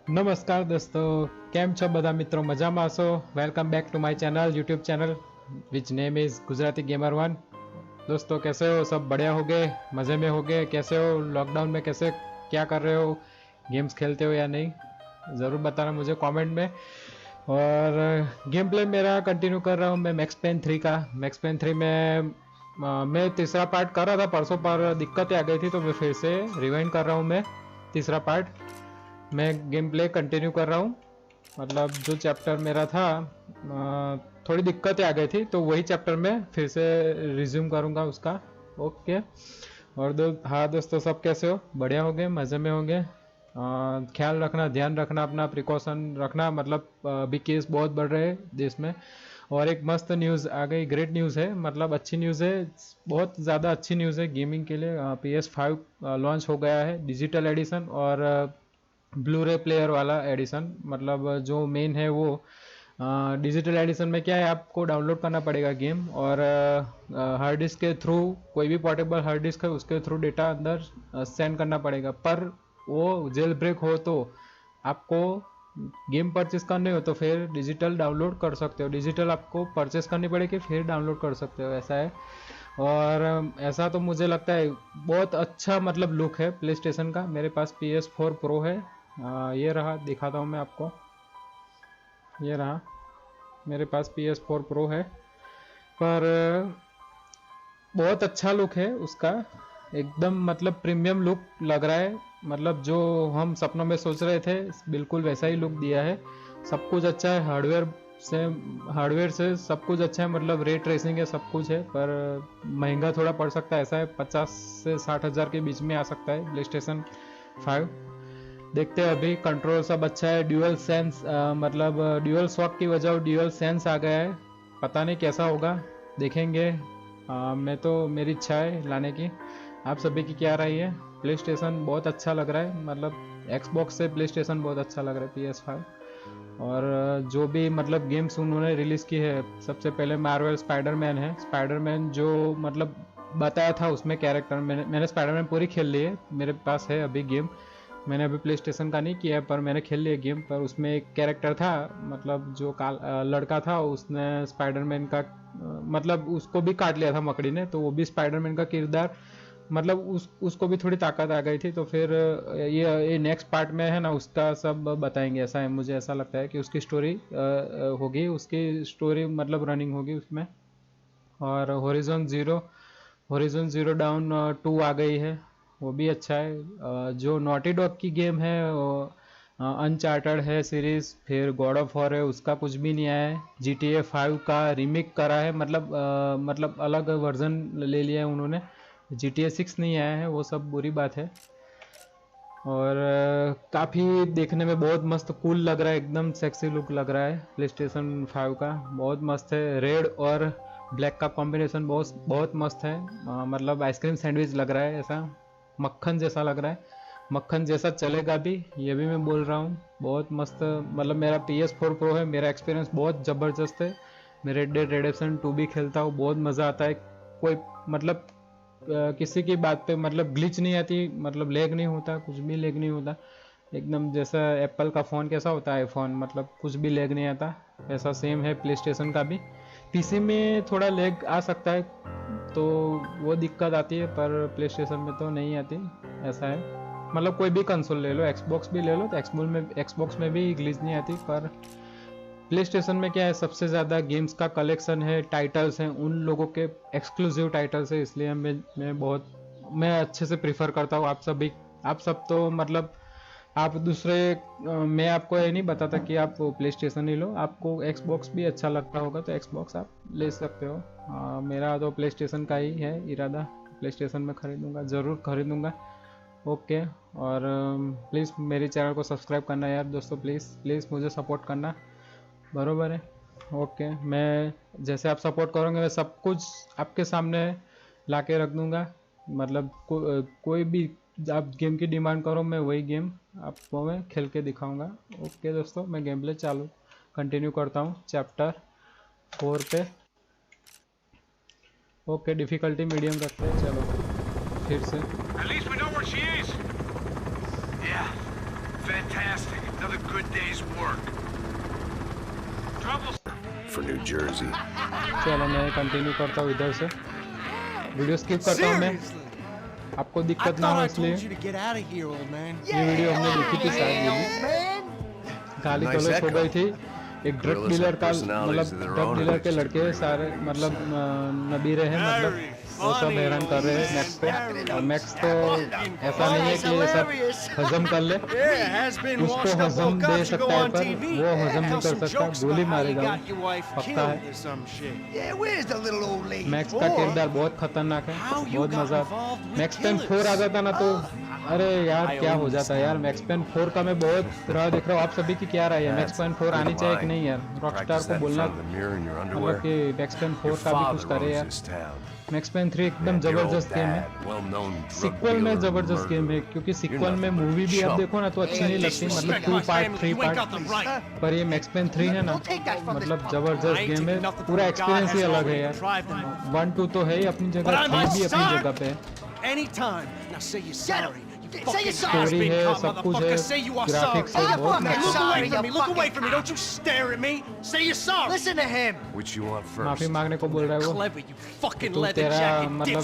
નમસ્કાર દોસ્તો, કેમ છો બધા મિત્રો? મજામાં હશો? Welcome back to my channel, YouTube channel which name is Gujarati gamer one. दोस्तों कैसे हो? सब बढ़िया हो गए, मज़े में हो गए? कैसे हो लॉकडाउन में? कैसे क्या कर रहे हो? गेम्स खेलते हो या नहीं? ज़रूर बताना मुझे कमेंट में। और गेम प्ले मेरा कंटिन्यू कर रहा हूँ मैं मैक्स पेन 3 का। मैक्स पेन 3 में मैं तीसरा पार्ट कर रहा था परसों, पर दिक्कतें आ गई थी तो मैं फिर से रिवाइंड कर रहा हूँ। मैं तीसरा पार्ट मैं गेम प्ले कंटिन्यू कर रहा हूँ। मतलब जो चैप्टर मेरा था थोड़ी दिक्कतें आ गई थी तो वही चैप्टर में फिर से रिज्यूम करूँगा उसका। ओके। और हाँ दोस्तों, सब कैसे हो? बढ़िया होंगे, मज़े में होंगे। ख्याल रखना, ध्यान रखना, अपना प्रिकॉशन रखना। मतलब अभी केस बहुत बढ़ रहे हैं देश में। और एक मस्त न्यूज़ आ गई, ग्रेट न्यूज़ है, मतलब अच्छी न्यूज़ है, बहुत ज़्यादा अच्छी न्यूज़ है गेमिंग के लिए। PS5 लॉन्च हो गया है, डिजिटल एडिशन और ब्लू रे प्लेयर वाला एडिशन। मतलब जो मेन है वो डिजिटल एडिशन में क्या है, आपको डाउनलोड करना पड़ेगा गेम और हार्ड डिस्क के थ्रू, कोई भी पोर्टेबल हार्ड डिस्क है उसके थ्रू डेटा अंदर सेंड करना पड़ेगा। पर वो जेल ब्रेक हो तो आपको गेम परचेस करने हो तो फिर डिजिटल डाउनलोड कर सकते हो। डिजिटल आपको परचेस करनी पड़ेगी फिर डाउनलोड कर सकते हो, ऐसा है। और ऐसा तो मुझे लगता है बहुत अच्छा मतलब लुक है प्ले स्टेशन का। मेरे पास PS4 प्रो है, ये रहा, दिखाता हूँ मैं आपको। ये रहा, मेरे पास PS4 प्रो है, पर बहुत अच्छा लुक है उसका, एकदम मतलब प्रीमियम लुक लग रहा है। मतलब जो हम सपनों में सोच रहे थे बिल्कुल वैसा ही लुक दिया है। सब कुछ अच्छा है, हार्डवेयर से सब कुछ अच्छा है। मतलब रे ट्रेसिंग है, सब कुछ है, पर महंगा थोड़ा पड़ सकता है, ऐसा है। 50 से 60 हज़ार के बीच में आ सकता है प्ले स्टेशन 5। देखते हैं अभी। कंट्रोल सब अच्छा है, ड्यूअल सेंस, मतलब ड्यूअल शॉक की वजह ड्यूअल सेंस आ गया है। पता नहीं कैसा होगा, देखेंगे। मैं तो, मेरी इच्छा है लाने की। आप सभी की क्या राय है? प्ले स्टेशन बहुत अच्छा लग रहा है, मतलब एक्सबॉक्स से प्ले स्टेशन बहुत अच्छा लग रहा है PS5। और जो भी मतलब गेम्स उन्होंने रिलीज़ की है, सबसे पहले मार्वल स्पाइडरमैन है। स्पाइडरमैन जो मतलब बताया था उसमें कैरेक्टर, मैंने स्पाइडरमैन पूरी खेल ली है, मेरे पास है अभी गेम। मैंने अभी प्ले स्टेशन का नहीं किया है, पर मैंने खेल लिया गेम। पर उसमें एक कैरेक्टर था, मतलब जो लड़का था, उसने स्पाइडरमैन का मतलब उसको भी काट लिया था मकड़ी ने, तो वो भी स्पाइडरमैन का किरदार, मतलब उसको भी थोड़ी ताकत आ गई थी। तो फिर ये नेक्स्ट पार्ट में है ना, उसका सब बताएंगे, ऐसा है। मुझे ऐसा लगता है कि उसकी स्टोरी होगी, उसकी स्टोरी मतलब रनिंग होगी उसमें। और होरिजन जीरो डाउन 2 आ गई है, वो भी अच्छा है। जो नॉटी डॉग की गेम है, अनचार्टर्ड है सीरीज, फिर गॉड ऑफ वॉर है, उसका कुछ भी नहीं आया है। GTA 5 का रीमेक करा है, मतलब अलग वर्जन ले लिया है उन्होंने। GTA 6 नहीं आया है, वो सब बुरी बात है। और काफ़ी देखने में बहुत मस्त कूल लग रहा है, एकदम सेक्सी लुक लग रहा है प्ले स्टेशन 5 का, बहुत मस्त है। रेड और ब्लैक का कॉम्बिनेशन बहुत बहुत मस्त है। मतलब आइसक्रीम सैंडविच लग रहा है, ऐसा मक्खन जैसा लग रहा है। मक्खन जैसा चलेगा भी, ये भी मैं बोल रहा हूँ। बहुत मस्त, मतलब मेरा PS4 प्रो है, मेरा एक्सपीरियंस बहुत ज़बरदस्त है। मैं रेड डेड रेडेप्शन 2 भी खेलता हूँ, बहुत मज़ा आता है। कोई मतलब किसी की बात पे मतलब ग्लिच नहीं आती, मतलब लैग नहीं होता, कुछ भी लैग नहीं होता। एकदम जैसा एप्पल का फ़ोन कैसा होता है आईफोन, मतलब कुछ भी लैग नहीं आता, ऐसा सेम है प्ले स्टेशन का भी। PC में थोड़ा लैग आ सकता है तो वो दिक्कत आती है, पर प्ले स्टेशन में तो नहीं आती, ऐसा है। मतलब कोई भी कंसोल ले लो, एक्सबॉक्स भी ले लो, तो एक्सबॉक्स में भी ग्लिच नहीं आती। पर प्ले स्टेशन में क्या है, सबसे ज़्यादा गेम्स का कलेक्शन है, टाइटल्स हैं, उन लोगों के एक्सक्लूसिव टाइटल्स है, इसलिए मैं अच्छे से प्रीफर करता हूँ। आप सब तो मतलब आप दूसरे, मैं आपको ये नहीं बताता कि आप प्ले स्टेशन ही लो, आपको एक्सबॉक्स भी अच्छा लगता होगा तो एक्सबॉक्स आप ले सकते हो। मेरा तो प्ले स्टेशन का ही है इरादा, प्ले स्टेशन में ख़रीदूँगा, ज़रूर ख़रीदूँगा। ओके। और प्लीज़ मेरे चैनल को सब्सक्राइब करना यार दोस्तों, प्लीज़ मुझे सपोर्ट करना, बरोबर है। ओके, मैं जैसे आप सपोर्ट करोगे मैं सब कुछ आपके सामने ला के रख दूँगा। मतलब कोई भी आप गेम की डिमांड करो, मैं वही गेम आपको मैं खेल के दिखाऊंगा। ओके दोस्तों, मैं गेम प्ले कंटिन्यू करता हूँ चैप्टर 4 पे। ओके, डिफ़िकल्टी मीडियम रखते हैं, चलो फिर से। At least we know where she is. Yeah, fantastic. Another for New Jersey. चलो मैं कंटिन्यू करता हूँ इधर से, वीडियो स्किप करता हूँ मैं, आपको दिक्कत ना हो इसलिए। ये वीडियो हमने देखी थी शायद, गाली गलौज हो गई थी। एक ड्रग डीलर का मतलब ड्रग डीलर के लड़के सारे मतलब नबीरे हैं, मतलब वो सब हैरान कर रहे हैं मैक्स को, और मैक्स तो ऐसा नहीं है कि ये सब हजम कर ले, उसको हजम दे सकता है पर वो हजम नहीं कर सकता, गोली मारेगा पक्का है। मैक्स का किरदार बहुत खतरनाक है, बहुत मजा। मैक्स पेन 4 आ जाता ना तो अरे यार क्या हो जाता है यार। मैक्स पेन 4 का मैं बहुत राह देख रहा हूँ, आप सभी की क्या राय है, मैक्स पेन 4 आनी चाहिए कि नहीं यार? रॉकस्टार को बोलना मतलब कि मैक्स पेन 4 का भी कुछ करे यार। मैक्स पेन 3 एकदम जबरदस्त गेम है, सीक्वल में जबरदस्त गेम है, क्योंकि सीक्वल में मूवी भी आप देखो ना तो अच्छी नहीं लगती, मतलब 2 पार्ट 3 पार्ट, पर ये मैक्स पेन 3 है ना मतलब जबरदस्त गेम है, पूरा एक्सपीरियंस ही अलग है यार। 1 2 तो है ही अपनी जगह, 3 भी अपनी जगह पे है, स्टोरी है, सब कुछ है, ग्राफिक्स है, बहुत माफी मांगने को बोल रहा है वो, तो तेरा मतलब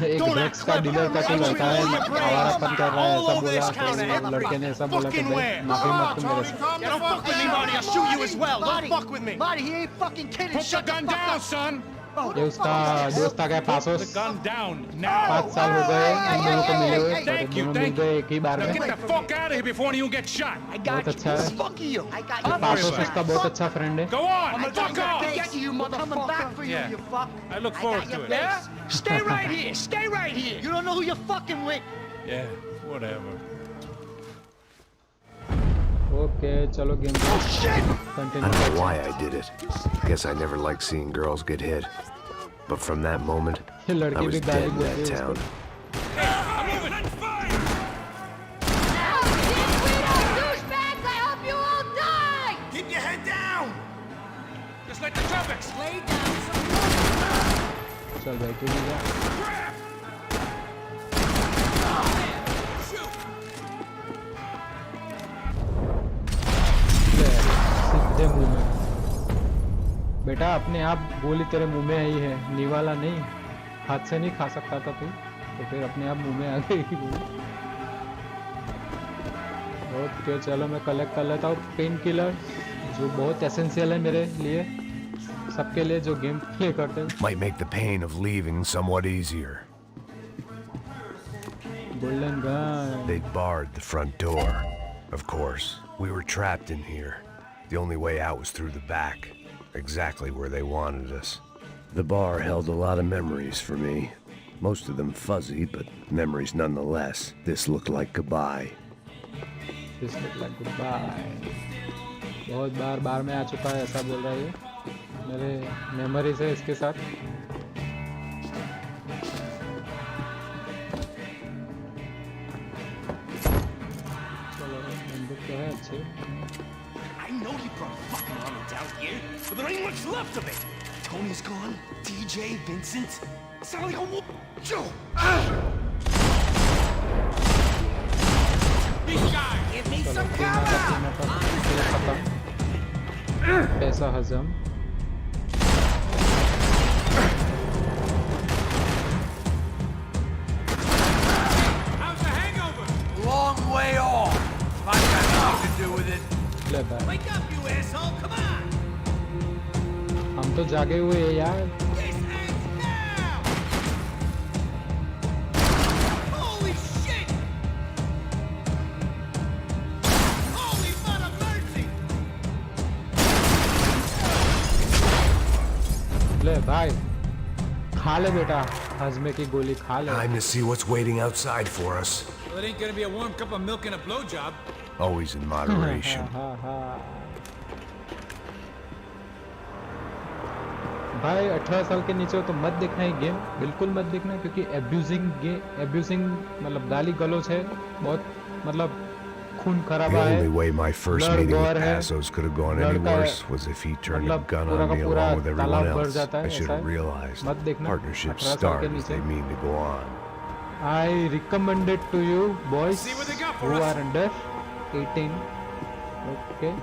एक ड्रग्स का डीलर का तो लड़का है, आवारापन कर रहा है ऐसा बोला, तो लड़के ने ऐसा बोला कि भाई माफी मांग तुम मेरे से। ये उसका दोस्त आ गया पासोस, 5 साल हो गए इन दोनों को मिले हुए, दोनों मिल गए एक ही बार में, बहुत अच्छा है। पासोस उसका बहुत अच्छा फ्रेंड है। ओके चलो game I don't know why I did it. I guess I never liked seeing girls get hit. But from that moment, I was dead in that town. Keep your head down! Just let the tropics lay down some. चल भाई तू भी जा। सीधे मुंह में बेटा, अपने आप गोली तेरे मुंह में आई है, निवाला नहीं, हाथ से नहीं खा सकता था तू, तो फिर अपने आप मुंह में आ गई गोली। ओके चलो मैं कलेक्ट कर लेता हूँ पेन किलर, जो बहुत एसेंशियल है मेरे लिए, सबके लिए जो गेम प्ले करते हैं। Might make the pain of leaving somewhat easier. Golden gun. They'd barred the front door. Of course, we were trapped in here. The only way out was through the back, exactly where they wanted us. The bar held a lot of memories for me. Most of them fuzzy, but memories nonetheless. This looked like goodbye. This looked like goodbye. बहुत बार में आ चुका है ऐसा बोल रहा है ये, मेरे मेमोरीज है इसके साथ। चलो बंदूक तो है अच्छी। I know you brought fucking armor down here, but there ain't much left of it. Tony's gone. DJ, Vincent. Sound like a wolf. Joe. Big guy, give me some cover. पैसा हजम। How's the hangover? Long way off. I got nothing to do with it. Wake up, you asshole! Come on! हम तो जागे हुए हैं यार। This ends now! Holy shit! Holy mother mercy! ले भाई, खा ले बेटा, हजमे की गोली खा ले। Time to see what's waiting outside for us. Well, it ain't gonna be a warm cup of milk and a blowjob. Always in moderation. भाई 18 साल के नीचे हो तो मत देखना ये गेम, बिल्कुल मत देखना, क्योंकि एब्यूजिंग मतलब गाली गलौज है बहुत, मतलब खून खराबा The है। only way my first Blood meeting with gore है। Passos could have gone any लड़का worse was if he turned a मतलब gun पूरा on का me पूरा along with everyone तालाब भर else. जाता है, I should ऐसा have है। realized मत देखना, partnerships 18 साल के start as नीचे। they mean to go on. I recommend it to you boys See what they got for who us. are under 18. Okay.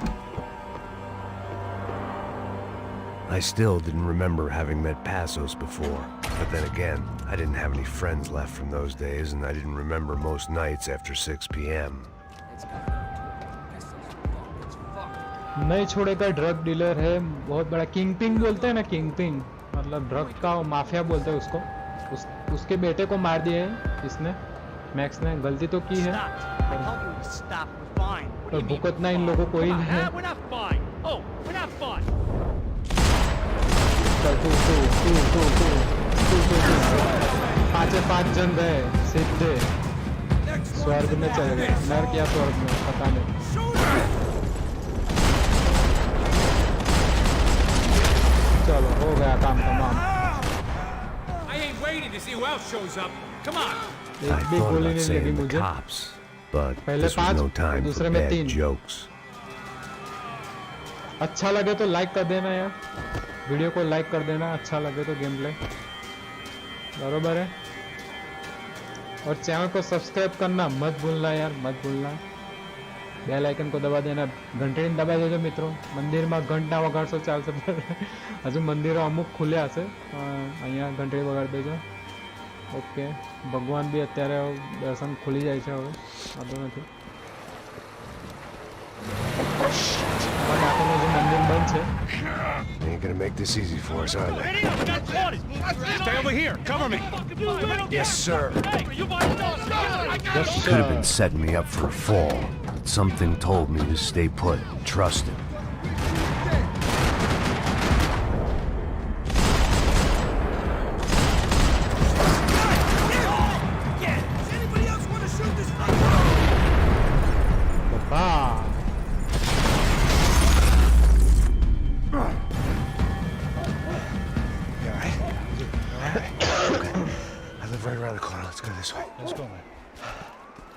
I still didn't remember having met Passos before, but then again, I didn't have any friends left from those days, and I didn't remember most nights after 6 p.m. नहीं छोड़ेगा drug dealer है, बहुत बड़ा king ping बोलते हैं ना, king ping मतलब drug का माफिया बोलते हैं उसको। उसके बेटे को मार दिया है इसने, मैक्स ने। गलती तो की है पर भुगतना इन लोगों को ही नहीं है। पांच जन गए सीधे स्वर्ग में चले गए, नर्क या स्वर्ग में पता नहीं। चलो हो गया काम तमाम। I thought about saying the cops, but this was no time for bad jokes. अच्छा लगे तो लाइक कर देना यार, वीडियो को लाइक कर देना अच्छा लगे तो गेम प्ले, बरोबर है। और चैनल को सब्सक्राइब करना मत भूलना यार, मत भूलना। बेल आइकन को दबा देना, घंटी दबाई देજો મિત્રો। મંદિરમાં ઘંટા વગાડશો ચાલશે, હજુ મંદિરો અમુક ખુલ્યા હશે, અહીંયા ઘંટી વગાડી દેજો। ઓકે, ભગવાન બી અત્યારે દર્શન ખુલી જાય છે, હવે વાંધો નથી। ડાકોરનું જે મંદિર બંધ છે। Ain't gonna make this easy for us, are they? Stay over here. Cover me. Yes, sir. Yes, Could have been setting me up for a fall, but something told me to stay put and trust him.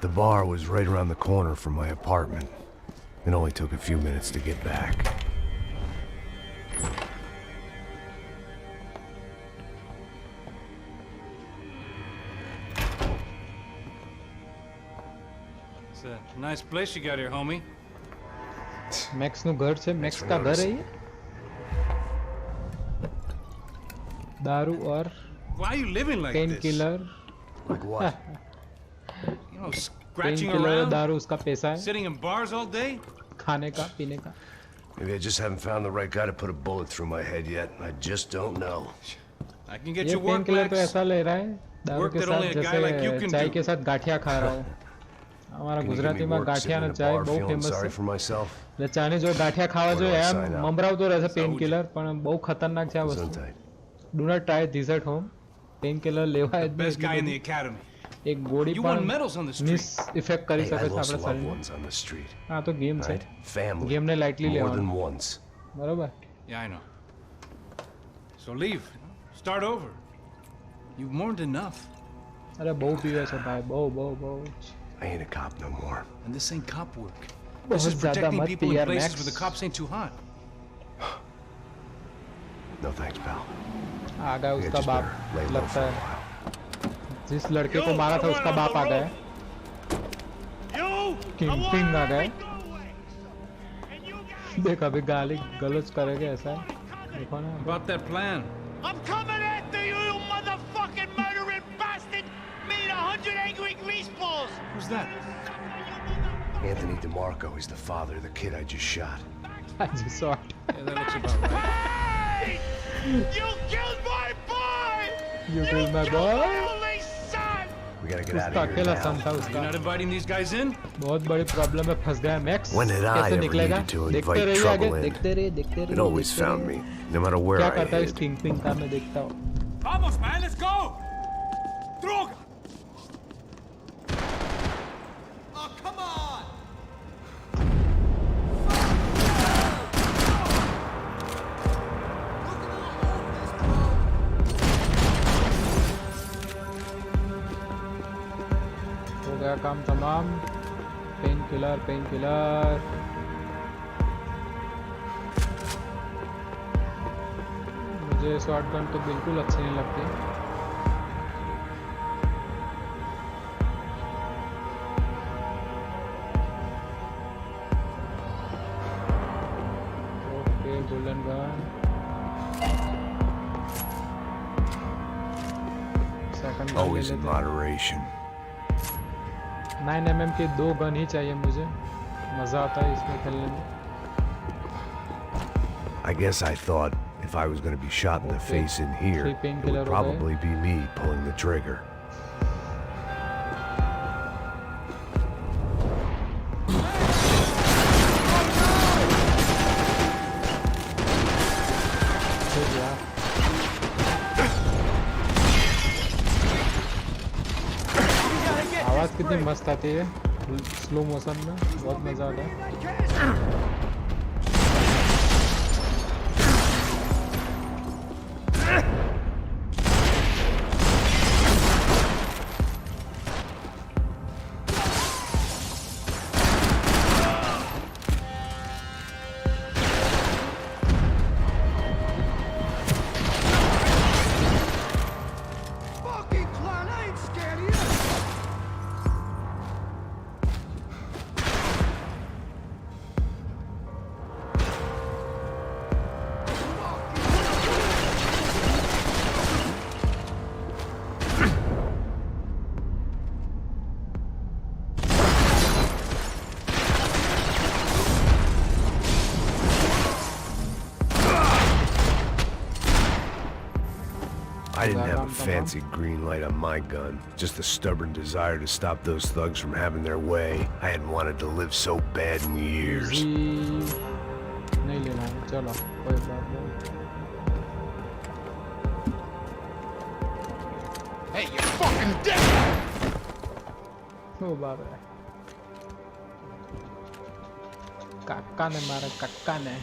The bar was right around the corner from my apartment. It only took a few minutes to get back. It's a nice place you got here, homie. Max નું ઘર છે, max का घर है ये। दारू और Why are you living like pain this? Killer, Like what? You know, pain scratching killer around, दारू उसका पैसा है, sitting in bars all day. खाने का पीने का। Maybe I just haven't found the right guy to put a bullet through my head yet. I just don't know. I can get ये you pen work, killer तो Max. ऐसा ले रहा है दारू Work के that only साथ, a guy like you जैसे can चाय do. के साथ गाठिया खा रहा हो। हमारा Can you give me Gujarati में work गाठिया sitting ना in a चाय bar બહુ feeling ફેમસ sorry છે। for myself? એટલે ચાની જો ગાંઠિયા ખાવા Where do જોઈએ I એમ sign up? મમરાવતો રહેશે પેન Saúde. કિલર, પણ બહુ ખતરનાક છે આ વસ્તુ। Gesundheit. Do not try this at home. Pain killer લેવાય જ નહીં Best એટલી guy in the બધી। academy. એક ગોળી You પણ won medals on the street. Miss effect કરી Hey, I શકે છે lost આપણા loved શરીરમાં। ones on the street. આ તો ગેમ છે, Right? Family. ગેમને લાઇટલી More than લેવાનું, once. બરોબર। Yeah, I know. So leave. Start over. You've mourned enough. અરે બહુ પીવે છે ભાઈ, બહુ બહુ બહુ I ain't a cop no more. And this ain't cop work. This बहुत is ज्यादा protecting मत people पी in यार places max. where the cops ain't too hot. No thanks, pal. आ गया Yeah, उसका just बाप, better lay low लगता for a है while. जिस लड़के को मारा था उसका बाप आ गया, किंग पिंग आ गया। देख अभी गाली गलौज करेंगे ऐसा है, देखो ना। About that plan. I'm coming after you, you motherfucking murdering bastard! Me and 100 angry greaseballs! Who's that? Anthony DeMarco, he's the father of the kid I just shot. I just saw it. Yeah, that looks about right. Hey! You killed my boy! You killed my boy? my only son! We gotta get out उसका of here अकेला now. सन था You're उसका। not inviting these guys in? बहुत बड़ी problem में फंस गया max. When had I कैसे ever निकलेगा? needed to देखते invite रहिए आगे, trouble in? देखते रहिए, देखते रहिए। It always देखते found रहिए। me, no matter where क्या I करता है इस hid. किंग पिंग का, मैं देखता हूँ। Vamos, man, let's go! Droga! Oh, come on! हो गया काम तमाम। Pain killer, pain killer. मुझे शॉर्ट गन तो बिल्कुल अच्छी नहीं लगती। Okay, golden gun. Shotgun gun ले Always in लेते हैं। moderation. 9mm की 2 गन ही चाहिए मुझे, मज़ा आता है इसमें खेलने में। I guess I thought if I was going to be shot in the Okay. face in here, 3 it painkiller would हो गए। probably be me pulling the trigger. ठीक यार। आवाज़ कितनी मस्त आती है स्लो मोशन में, बहुत मज़ा आता है। Fucking clown, I ain't scared of you! I didn't have a Tamam. fancy green light on my gun, just a stubborn desire to stop those thugs from having their way. I hadn't wanted to live so bad in years. Easy नहीं लेना है, चलो कोई बात नहीं। Hey, you're fucking dead! वो बात है, काका ने मारा, काका ने।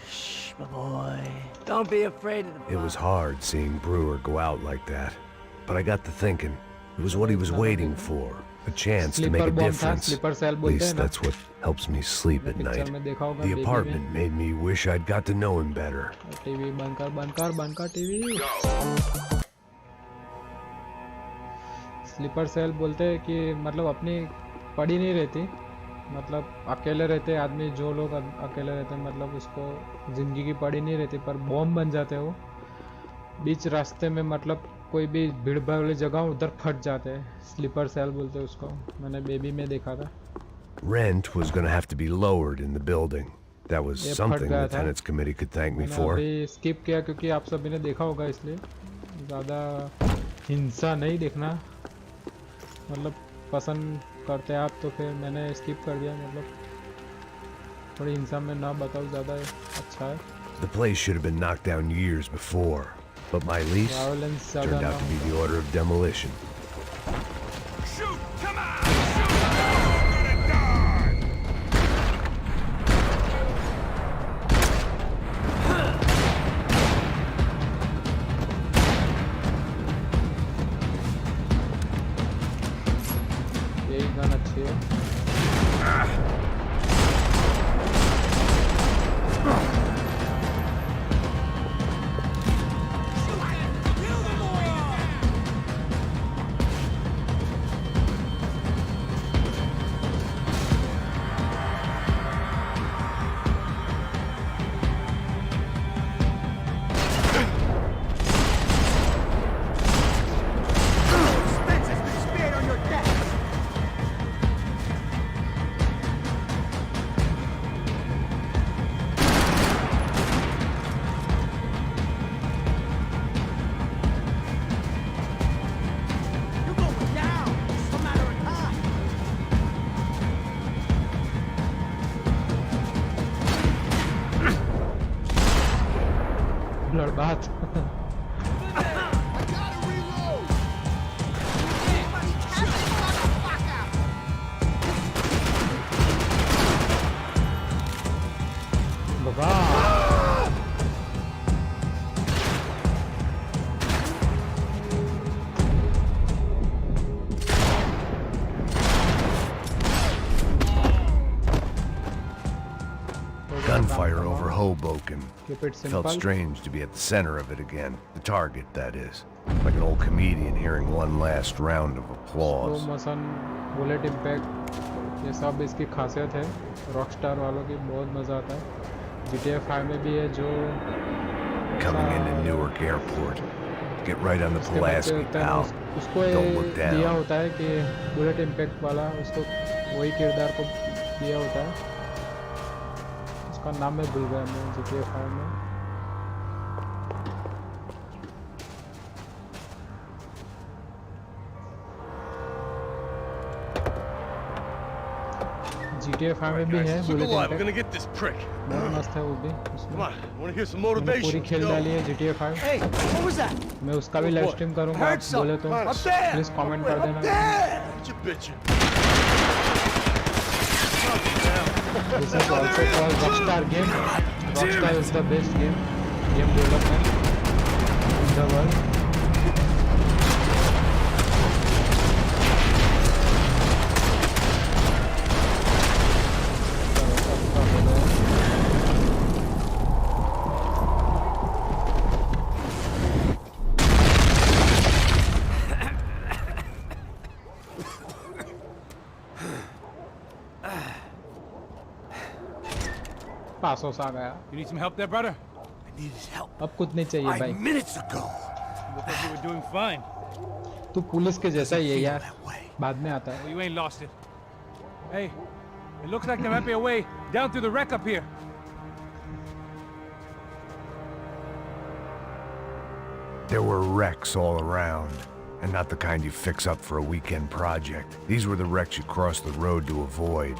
Shh, my boy. Don't be afraid of the It was hard seeing Brewer go out like that, but I got to thinking, it was what he was waiting for, a chance to make sleeper a bomb था, difference. Sleeper cell At बोलते हैं least ना। that's what helps me sleep at picture night. में देखा होगा The baby apartment made me wish I'd got to know him better. में। TV बंद कर, बंद कर, बंद कर टीवी। स्लीपर सेल बोलते हैं कि मतलब अपनी पड़ी नहीं रहती, मतलब अकेले रहते आदमी, जो लोग अकेले रहते हैं मतलब उसको ज़िंदगी की पड़ी नहीं रहती, पर बॉम्ब बन जाते हैं वो बीच रास्ते में, मतलब कोई भी भीड़ भाड़ वाली जगह उधर फट जाते हैं। स्लीपर सेल बोलते हैं उसको, मैंने बेबी में देखा था। Rent was going to have to be lowered in the building. That was ये फट something गया the था। tenants committee could thank me मैंने for. अभी स्किप किया क्योंकि आप सभी ने देखा होगा, इसलिए ज़्यादा हिंसा नहीं देखना, मतलब पसंद करते हैं आप तो फिर मैंने स्किप कर दिया, मतलब थोड़ी हिंसा में ना बताओ, ज़्यादा अच्छा है। The place should have been knocked down years before, but my lease violence turned ज़्यादा out to ना be the order of demolition. Shoot! Come on! Shoot! You're gonna die! यही गन अच्छी है। Kill them all! Expense has been spared on your death! You're going down! It's a matter of time! Blood bath. I gotta reload! Somebody catch this motherfucker! Baba Gunfire over Hoboken. Keep it Felt simple. strange to be at the center of it again. The target, that is. Like an old comedian hearing one last round of slow applause. Motion, bullet impact, ये सब इसकी खासियत है Rockstar वालों की, बहुत मज़ा आता है। GTA 5 में भी है जो Coming into Newark Airport. Get right on the उसके बाद Pulaski, pal. उसको Don't look दिया down. होता है कि बुलेट इम्पैक्ट वाला उसको वही किरदार को दिया होता है, उसका नाम मैं भूल गया मैं GTA 5 में। GTA 5 में भी है बुलेट इम्पैक्ट, बहुत मस्त है वो भी उसमें। मैंने पूरी खेल डाली है GTA 5। Hey, what was that? मैं उसका भी लाइव स्ट्रीम करूंगा, आप बोले तो प्लीज कमेंट कर देना। This is also called Rockstar game. Rockstar is the best game development in the world. पासों से आ गया। You need some help there, brother? I need his help. अब कुछ नहीं चाहिए भाई, 5 minutes ago. Looked like you were doing fine. तू police के जैसा ही है Feel यार, that way. बाद में आता है। Well, you ain't lost it. Hey, it looks like there might be a way down through the wreck up here. There were wrecks all around, and not the kind you fix up for a weekend project. These were the wrecks you crossed the road to avoid.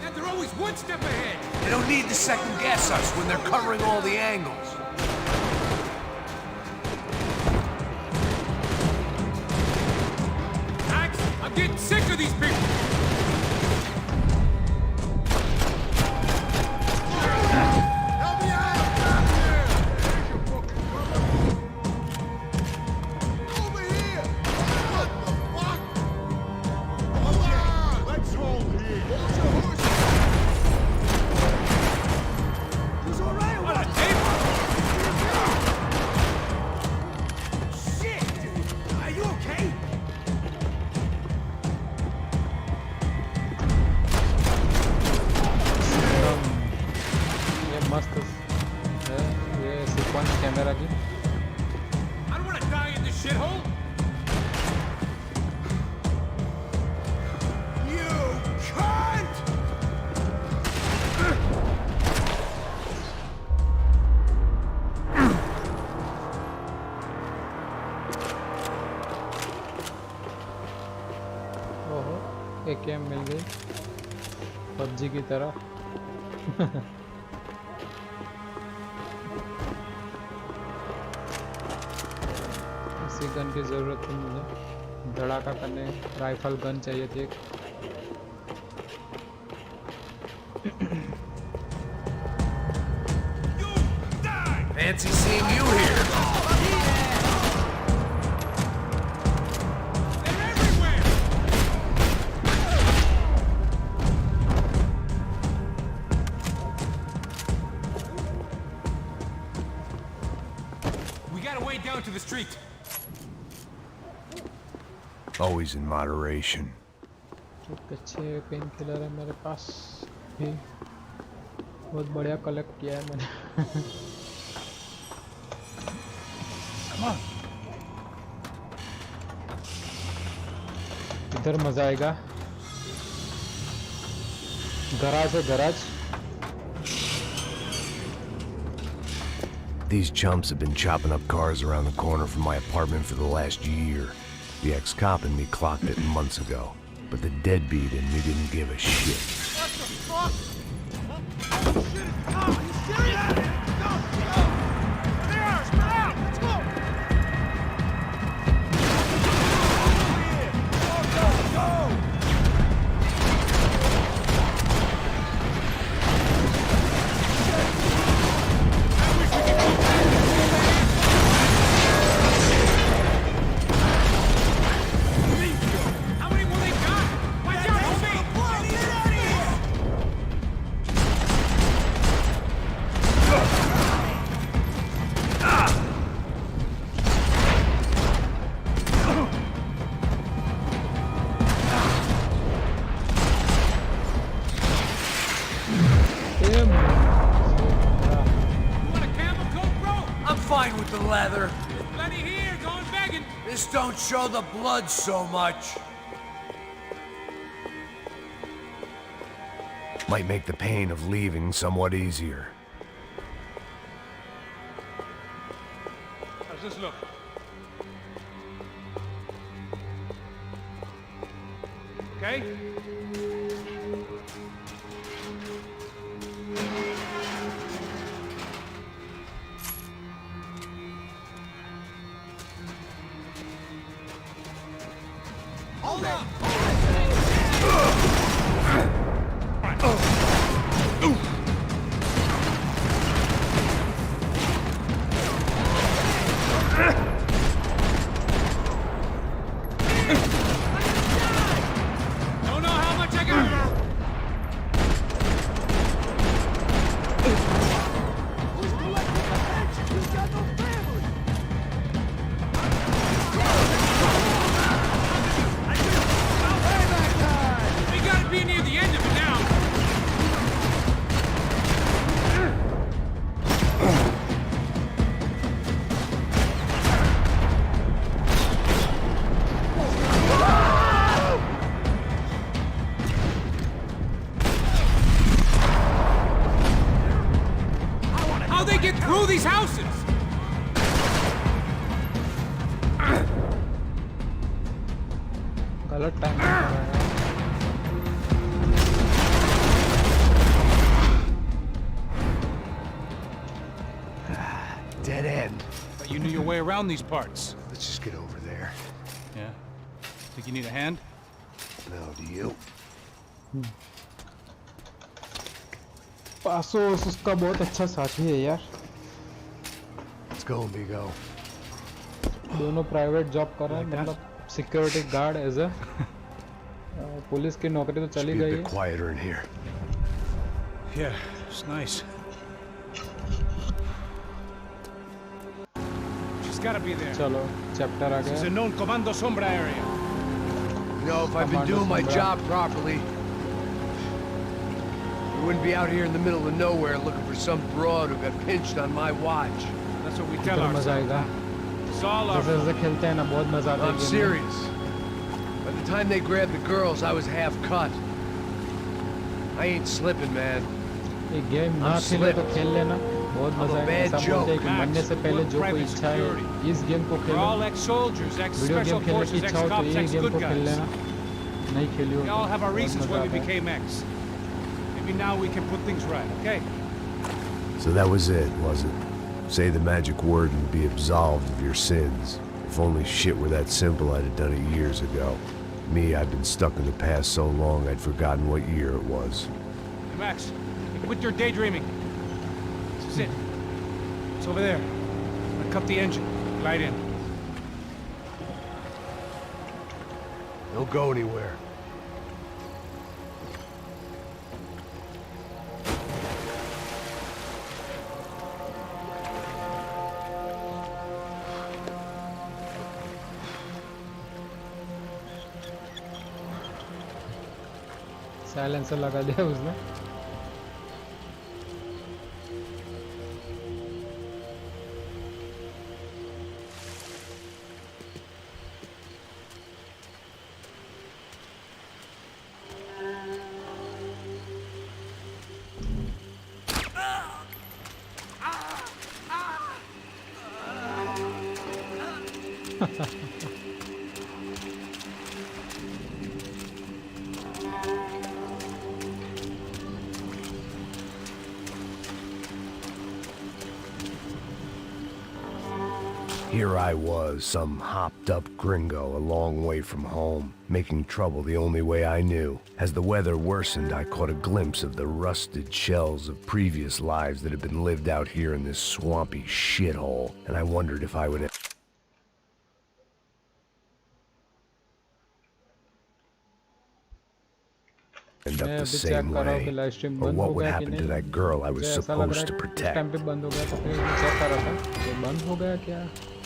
And they're always one step ahead. They don't need to second guess us when they're covering all the angles. Max, I'm getting sick of these people. What a table! Shit, dude. Are you okay? ये मस्त है ये sequence camera की। I don't want to die in this shithole. You cunt! ओहो, AKM मिल गई PUBG की तरह। इसी गन की जरूरत थी मुझे, धड़ाका करने राइफल गन चाहिए थी एक। Fancy seeing you here. They're everywhere. We got a way down to the street. Always in moderation. एक अच्छे पेन किलर है मेरे पास भी, बहुत बढ़िया कलेक्ट किया है मैंने। Come on. इधर मजा आएगा, गराज है garage. These chumps have been chopping up cars around the corner from my apartment for the last year. The ex-cop in me clocked it months ago, but the deadbeat in me didn't give a shit. How many more they got? Watch out, homie! fine with the leather. Plenty here, going begging. This don't show the blood so much. Might make the pain of leaving somewhat easier. How's this look? Okay? Hold up! Don't know how much I got. Who's collecting the pension? He's got no family! Payback time! We gotta be near the end of it now. How'd they get through these houses? गलत time पे करा है। Dead end. But you knew your way around these parts. Let's just get over there. Yeah. Think you need a hand? No, do you? पासोस उसका बहुत अच्छा साथी है यार। Let's go, amigo. दोनों प्राइवेट जॉब कर रहे हैं, मतलब security guard as a police की नौकरी तो Should चली be a गई bit है। quieter in here. Yeah, it's nice. She's gotta be there. चलो चैप्टर आ This is गया। a known Comando Sombra area. You know, if I've been Commander doing my Sombra. job properly, we wouldn't be out here in the middle of nowhere looking for some broad who got pinched on my watch. That's what we tell इधर मजा ourselves. आएगा। It's all our जैसे जैसे खेलते हैं ना बहुत मजा आता है I'm गेम में। serious. By the time they grabbed the girls, I was half cut. I ain't slipping, man. ये गेम ना I'm खेले तो slipped. खेल लेना, बहुत I'm a मजा आएगा। bad ऐसा बोलते हैं कि joke. मरने से पहले Max, जो कोई private इच्छा है security. इस गेम को We're खेलो। all ex-soldiers, video ex-special game खेलने की forces, इच्छा हो तो ex-cops, ये गेम को ex-good खेल guys. लेना। नहीं खेली हो We all have our बहुत reasons मजा why we आता है। became ex. Maybe now we can put things right, okay? So that was it, was it? Say the magic word and be absolved of your sins. If only shit were that simple, I'd have done it years ago. Me, I've been stuck in the past so long I'd forgotten what year it was. Hey, Max, quit your daydreaming. This is it. It's over there. I'm gonna cut the engine. Glide in. Don't go anywhere. Silencer लगा दिया उसने। Here I was, some hopped-up gringo a long way from home, making trouble the only way I knew. As the weather worsened, I caught a glimpse of the rusted shells of previous lives that had been lived out here in this swampy shithole, and I wondered if I would end up मैं the अभी check same कर रहा हूँ कि way, live stream or बंद what हो would गया कि happen to नहीं। that girl I was मुझे ऐसा लग रहा supposed to है कि इस protect. टाइम पे बंद हो गया तो फिर मैं चेक कर रहा था कि बंद हो गया क्या,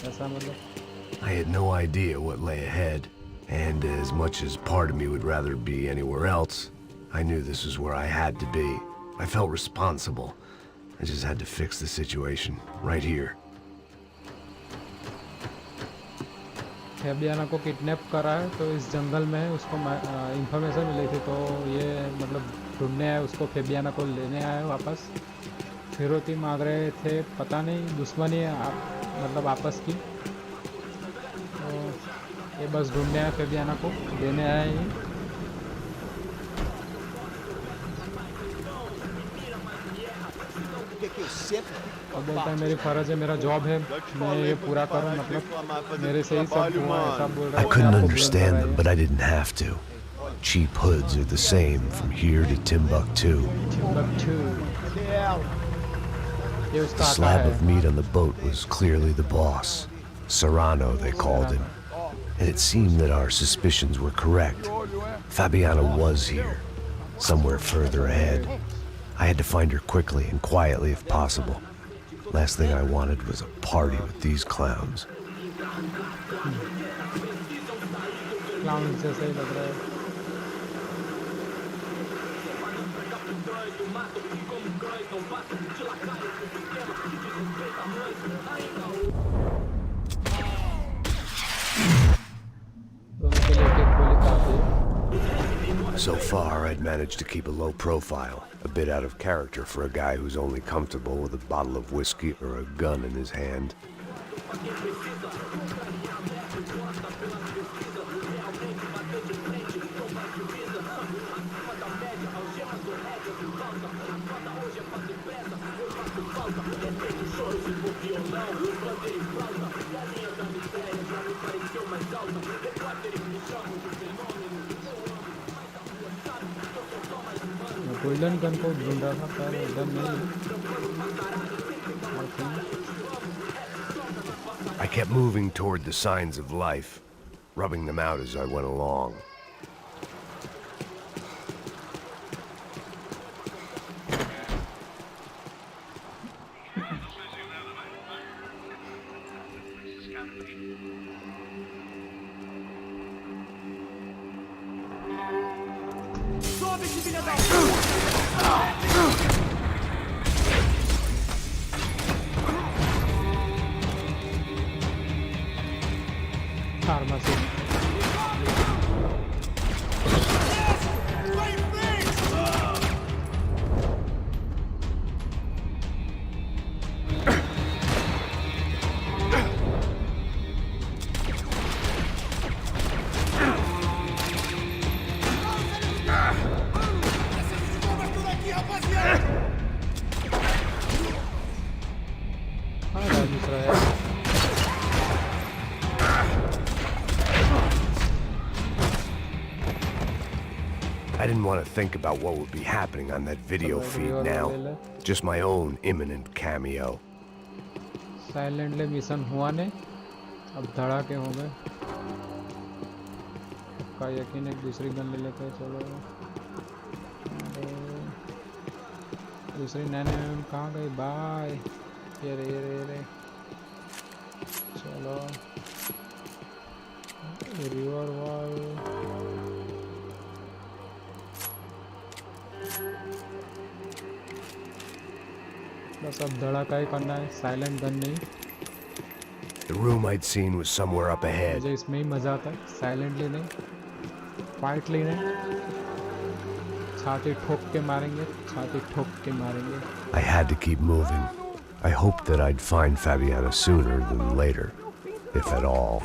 ऐसा मतलब। I had no idea what lay ahead, and as much as part of me would rather be anywhere else, I knew this was where I had to be. I felt responsible. I just had to fix the situation, right here. फेबियाना को kidnap करा है, तो इस जंगल में उसको information मिली थी, तो ये मतलब ढूंढने आए उसको, फेबियाना को लेने आए वापस। फिरौती मांग रहे थे, पता नहीं दुश्मनी मतलब आपस की। तो ये बस ढूंढने आए फेबियाना को, लेने आए ये। और बोलता है मेरी फर्ज है, मेरा जॉब है, मैं ये पूरा करूं, मतलब मेरे से ही सब हुआ है, सब बोल रहा I है। couldn't आपको blame understand कर रहा them, है but I didn't have to. Cheap hoods are the same from here to Timbuktu. Timbuktu। ये उसका The आका slab है। of meat on the boat was clearly the boss. Serrano, they called him. And it seemed that our suspicions were correct. Fabiana was here, somewhere further ahead. I had to find her quickly and quietly if possible. Last thing I wanted was a party with these clowns. Clown जैसा ही लग रहा है। दोनों के लिए एक गोली काफी है। So far, I'd managed to keep a low profile, a bit out of character for a guy who's only comfortable with a bottle of whiskey or a gun in his hand. Golden gun को ढूंढ रहा था, पर gun नहीं। I kept moving toward the signs of life, rubbing them out as I went along. Pharmacy. हाँ दूसरा है। I didn't want to think about what would be happening on that video feed now. Just my own imminent cameo. Silently mission हुआ नहीं, अब धड़ाके हो गए। का यकीन एक दूसरी गन ले लेते हैं। चलो दूसरी नैने कहाँ गई बाय? ये रे चलो रिवर वॉल। बस अब धड़ाका ही करना है, साइलेंट गन नहीं। The room I'd seen was somewhere up ahead. मुझे इसमें ही मजा आता है, साइलेंटली नहीं, क्वाइटली नहीं। छाती ठोक के मारेंगे, छाती ठोक के मारेंगे। I had to keep moving. I hoped that I'd find Fabiana sooner than later, if at all.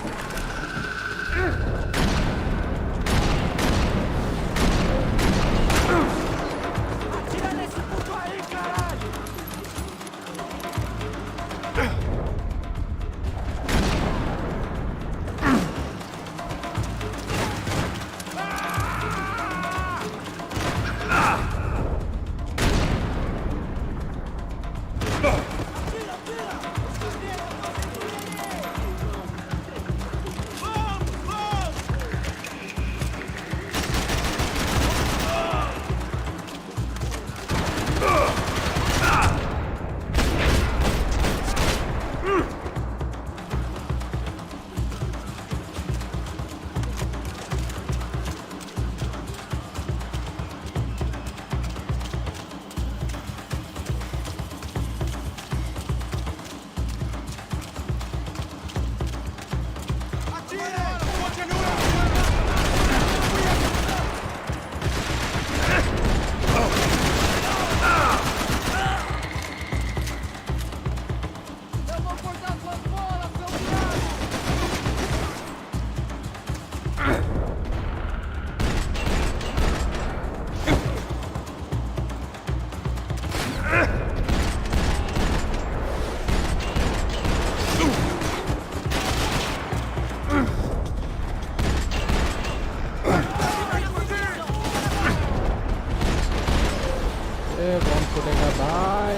Bomb फूटेगा भाई।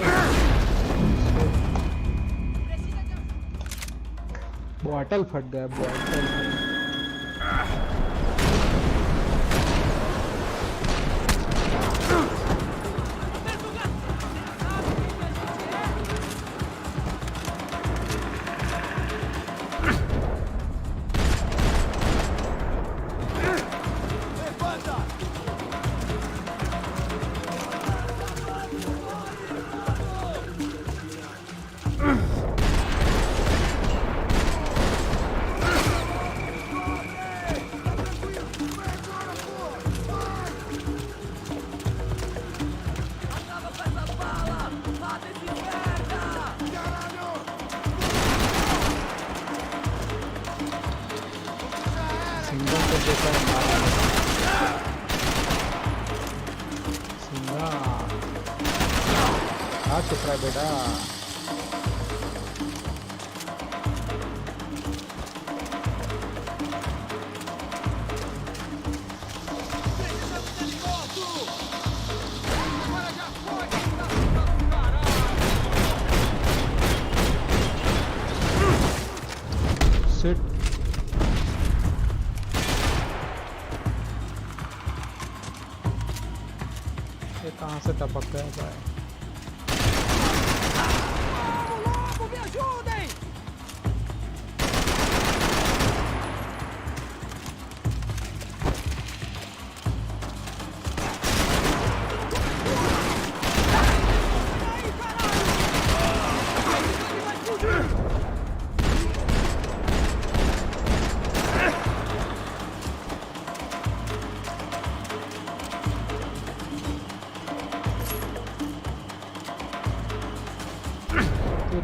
बॉटल फट गया, बॉटल। सिंगल को जैसा मारा सिंगा आ चुप रहा बेटा। सिट ये कहाँ से टपक गया भाई?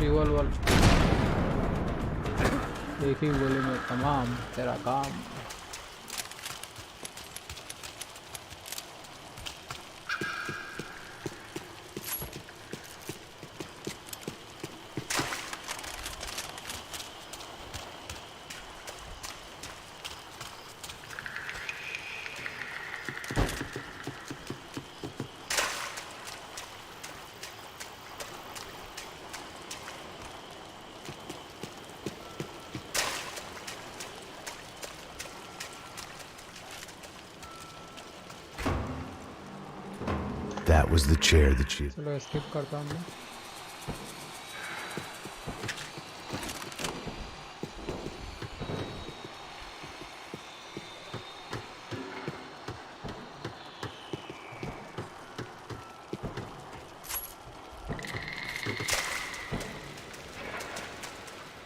रिवॉल्वर एक ही गोली में तमाम तेरा काम। That was the chair that she... चलो स्किप करता हूँ मैं।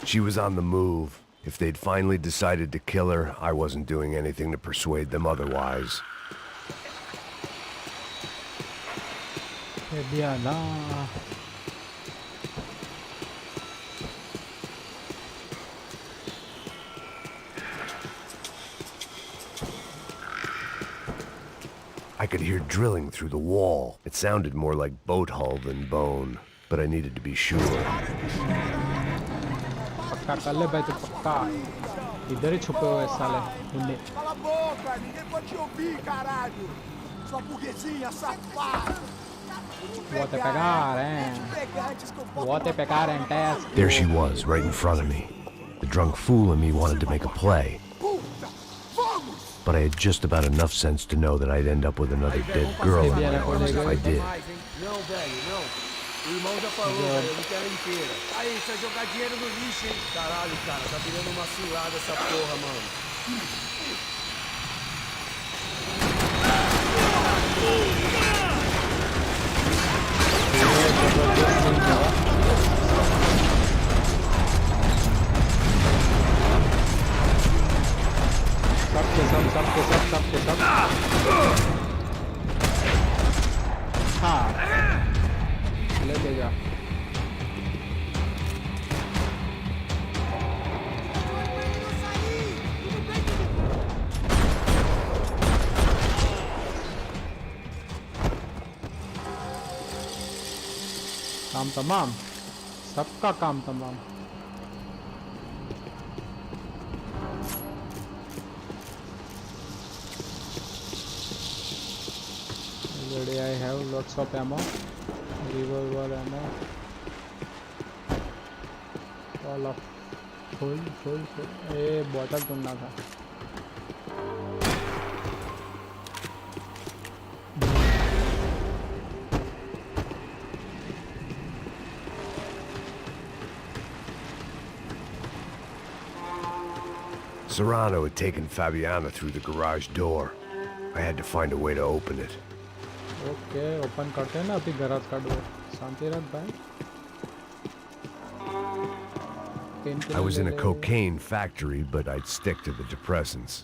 She was on the move. If they'd finally decided to kill her, I wasn't doing anything to persuade them otherwise. दिया ना I could hear drilling through the wall. It sounded more like boat hull than bone, but I needed to be sure. पक्का कर ले भाई तो पक्का इधर ही छुपे हुए साले मुन्ने। Cala a boca, ninguém pode te ouvir, caralho. Sua burguesinha safada. वो तो पेकार हैं, वो तो पेकार हैं टैस। There she was, right in front of me. The drunk fool in me wanted to make a play. But I had just about enough sense to know that I'd end up with another dead girl in my arms if I did. Não, velho, não. O irmão já falou, velho, eu não quero inteira. Aí, você vai jogar dinheiro no lixo, hein? Caralho, cara, tá virando uma cilada essa porra, mano. सब हाँ ले देगा। काम तमाम, सबका काम तमाम। Already I have lots of ammo, revolver ammo, all of full। ये बॉटल ढूंढना था। Serrano had taken Fabiana through the garage door. I had to find a way to open it. Okay, open करते हैं ना अभी garage का door. शांति रख भाई। I was in a cocaine factory, but I'd stick to the depressants.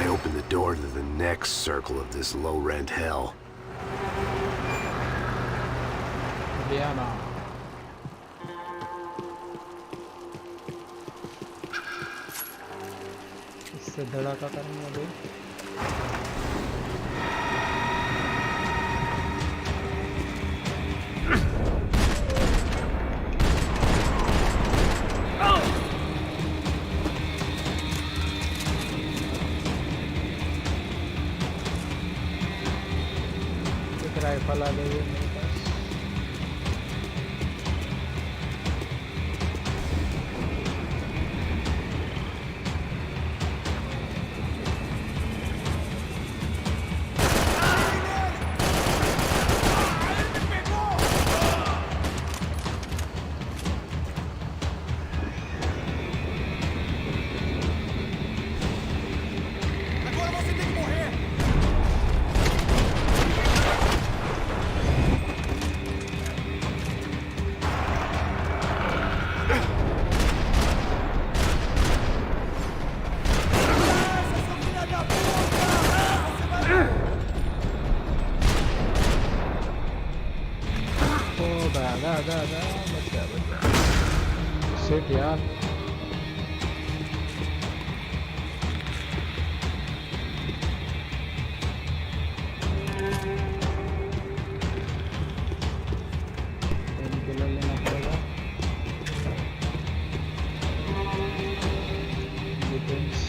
I opened the door to the next circle of this low-rent hell. Diana. इससे धड़ाका करेंगे अभी। एक राइफल आ गई है मेरे पास। Shit यार। पेनकिलर लेना पड़ेगा। Defence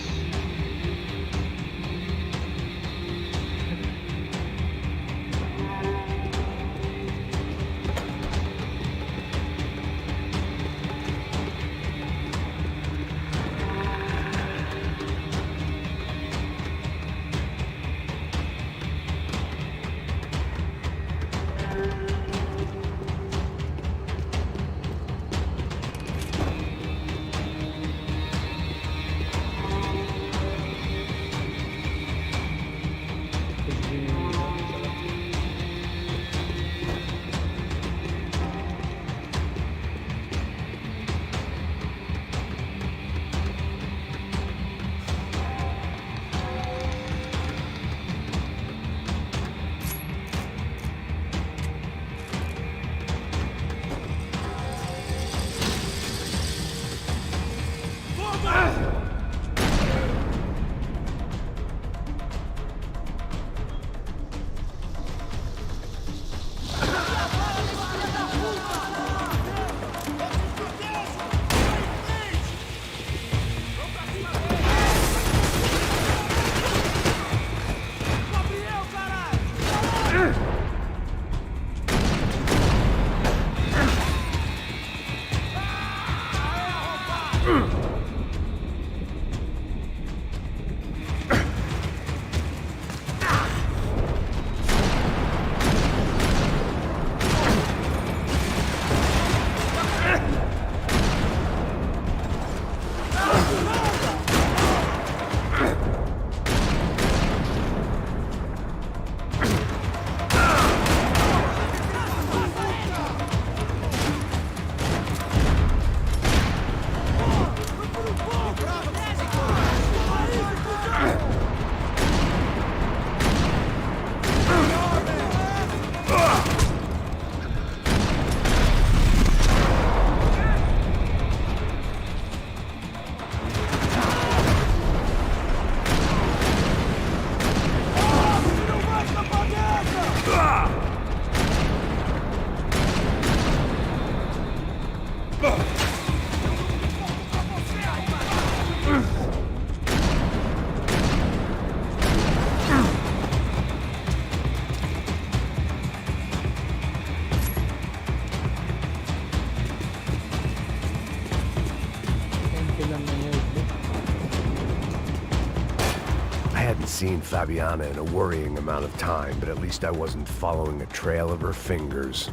hadn't seen Fabiana in a worrying amount of time, but at least I wasn't following a trail of her fingers.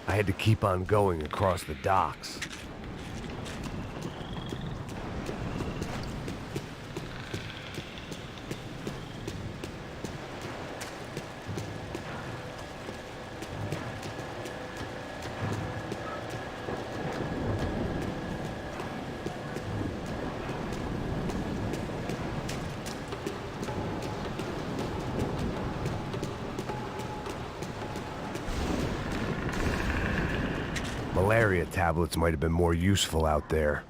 I had to keep on going across the docks. Malaria tablets might have been more useful out there.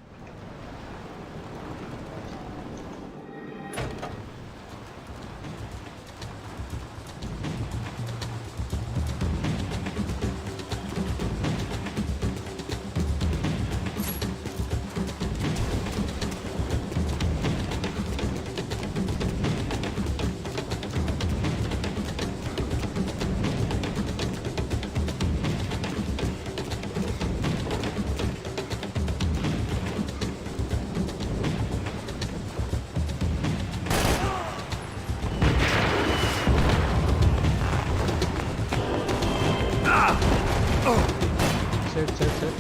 Shit.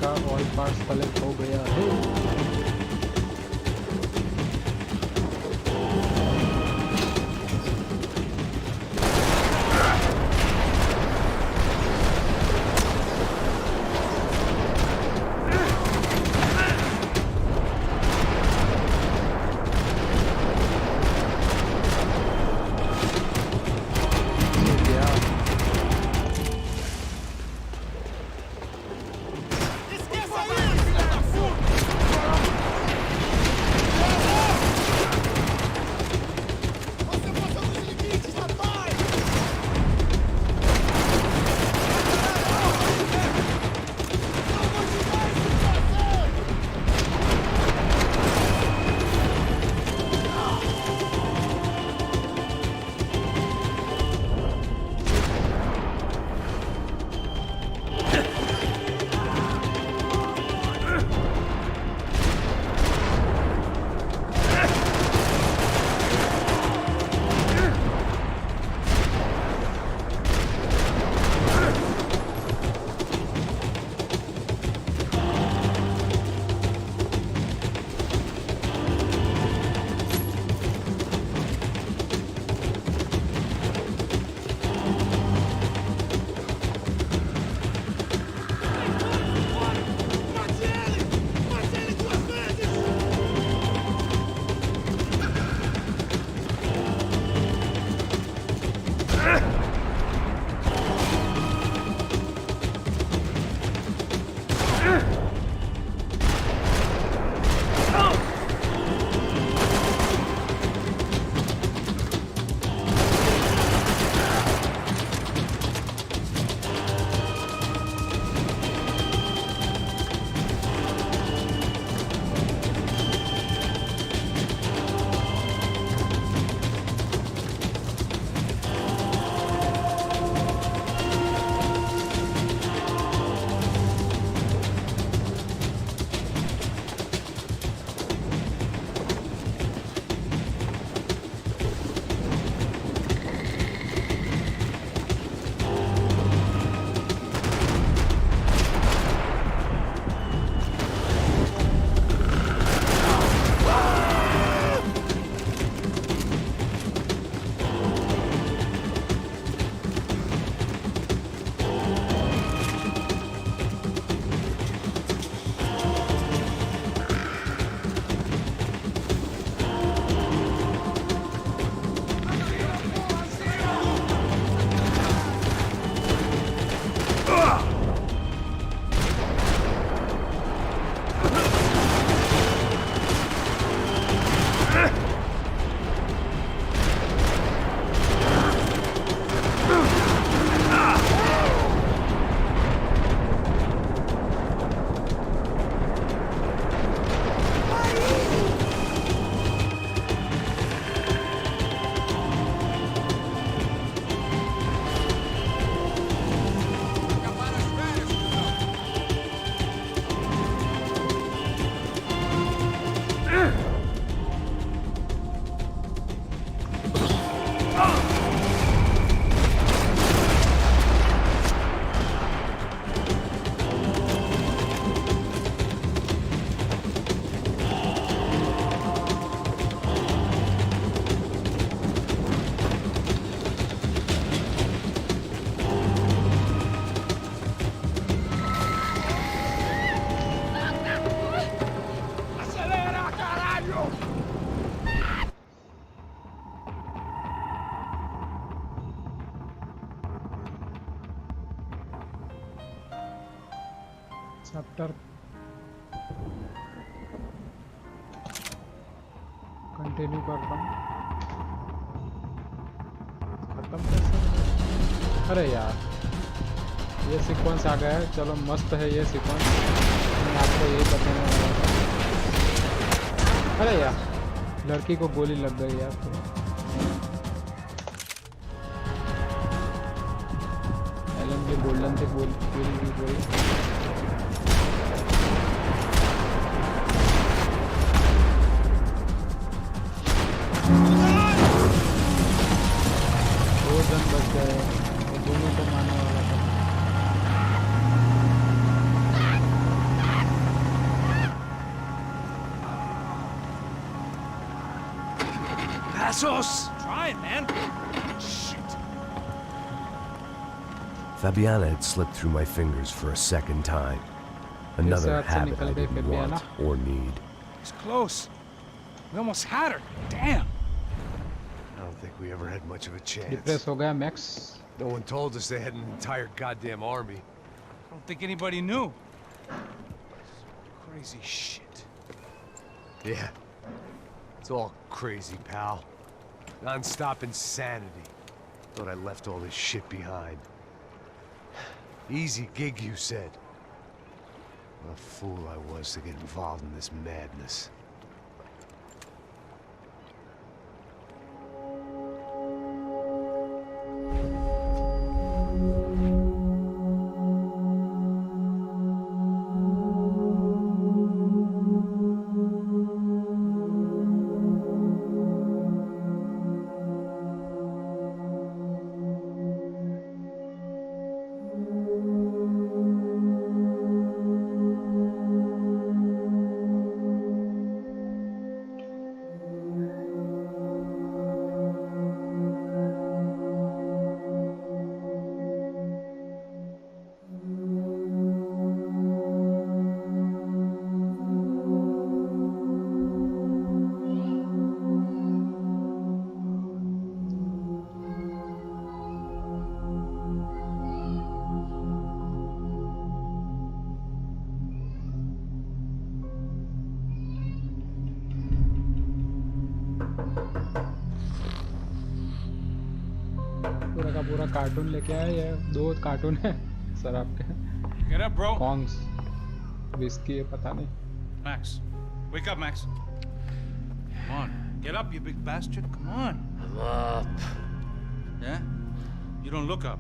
का all parts collect हो गया है। Chapter continue करता हूँ। खत्म कैसे? अरे यार ये सीक्वेंस आ गया है। चलो मस्त है ये सीक्वेंस, मैं आपको यही बताने वाला था। अरे यार लड़की को गोली लग गई यार। तो एलन की गोल्डन से गोली दो जन बच गए, तो दोनों को मारने वाला था। Passos! Try it, man. Shit. Fabiana had slipped through my fingers for a second time. Another हाथ से habit निकल I गई didn't Fabiana। want or need. It's close. We almost had her. Damn. I don't think we ever had much of a chance. Depress हो गया max. No one told us they had an entire goddamn army. I don't think anybody knew. Crazy shit. Yeah. It's all crazy, pal. Non-stop insanity. Thought I left all this shit behind. Easy gig, you said. What a fool I was to get involved in this madness. पूरा का पूरा cartoon लेके आया। ये 2 cartoon है sir आपके। Get up, bro. कॉन्ग्स whisky है पता नहीं। Max. Wake up, Max. Come on. Get up, you big bastard. Come on. I'm up. Yeah? You don't look up.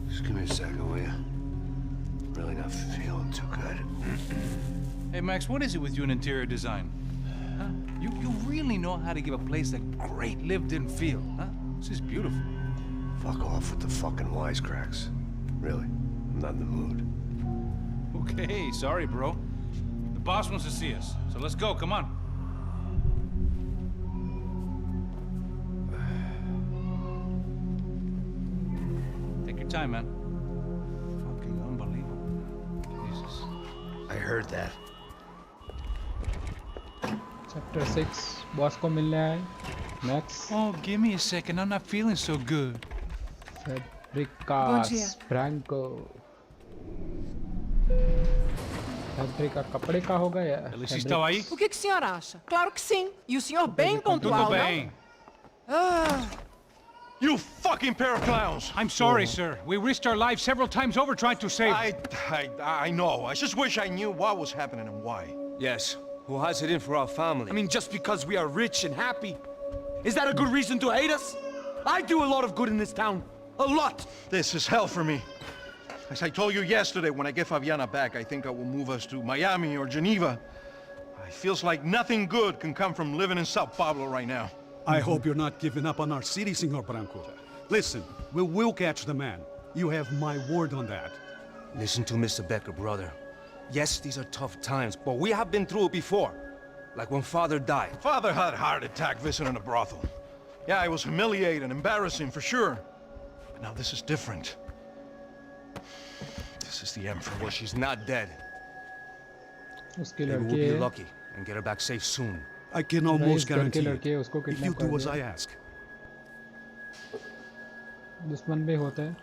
Just give me a second, will you? Really not feeling too good. Hey, Max, what is it with you and interior design? Huh? You really know how to give a place a great lived-in feel, huh? This is beautiful. Fuck off with the fucking wisecracks. Really, I'm not in the mood. Okay, sorry, bro. The boss wants to see us, so let's go, come on. Take your time, man. Fucking unbelievable. Jesus. I heard that. Chapter 6 boss को मिलने आए max. Oh, give me a second. I'm not feeling so good. Fabricas Franco. Fabrica कपड़े का होगा या Eles estão aí? O que o senhor acha? Claro que sim. E o senhor bem pontual, Tudo não? bem. Ah, You fucking pair of clowns! I'm sorry, sir. We risked our lives several times over trying to save. I know. I just wish I knew what was happening and why. Yes. Who has it in for our family? I mean, just because we are rich and happy, is that a good reason to hate us? I do a lot of good in this town. A lot. This is hell for me. As I told you yesterday, when I get Fabiana back, I think I will move us to Miami or Geneva. It feels like nothing good can come from living in Sao Paulo right now. I hope you're not giving up on our city, Senor Branco. Listen, we will catch the man. You have my word on that. Listen to Mr. Becker, brother. Yes, these are tough times, but we have been through it before. Like when Father died. Father had a heart attack visiting a brothel. Yeah, it was humiliating, embarrassing for sure. But now this is different. This is the Emperor. Well, she's not dead. उसकी Maybe we'll लड़की be है। lucky and get her back safe soon. I can almost rice करके guarantee लड़की है, उसको it. If you kidnap कर do as I दिया। ask. दुश्मन भी होते हैं।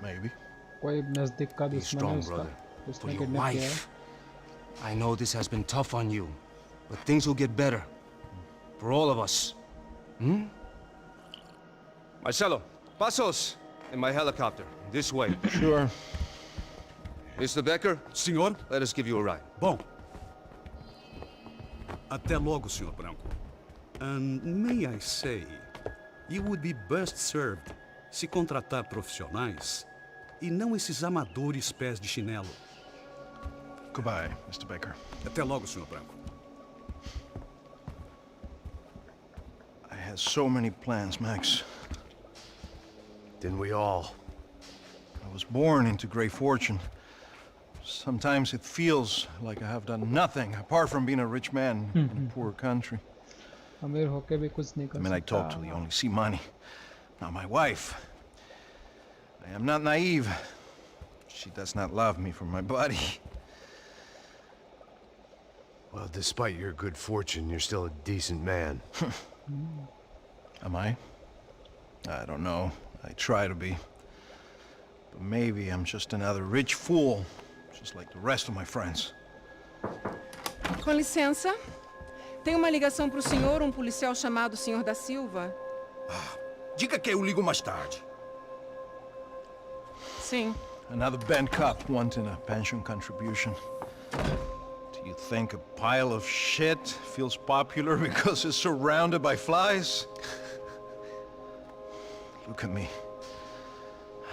Maybe. कोई नजदीक का Be दुश्मन है strong, उसका, brother. For उसने your किडनैप किया है। wife. I know this has been tough on you, but things will get better. For all of us. Marcelo, pasos in my helicopter. This way. Sure. Mr. Becker, Senhor? let us give you a ride. Bom. Até logo, Sr. Branco. And may I say, you would be best served se contratar profissionais e não esses amadores pés de chinelo. Goodbye, Mr. Baker. Até logo, Sr. Branco. I had so many plans, Max. Didn't we all? I was born into great fortune. Sometimes it feels like I have done nothing apart from being a rich man in a poor country. अमीर होके भी कुछ नहीं I कर mean, I talk to सकता। you only see money. Now, my wife. I am not naive. She does not love me for my body. Well, despite your good fortune, you're still a decent man. Am I? I don't know. I try to be. But maybe I'm just another rich fool, just like the rest of my friends. Com licença. Tem uma ligação para o senhor, um policial chamado Sr. da Silva. Diga que eu ligo mais tarde. Sim. Another bent cop wanting a pension contribution. Do you think a pile of shit feels popular because it's surrounded by flies? Look at me.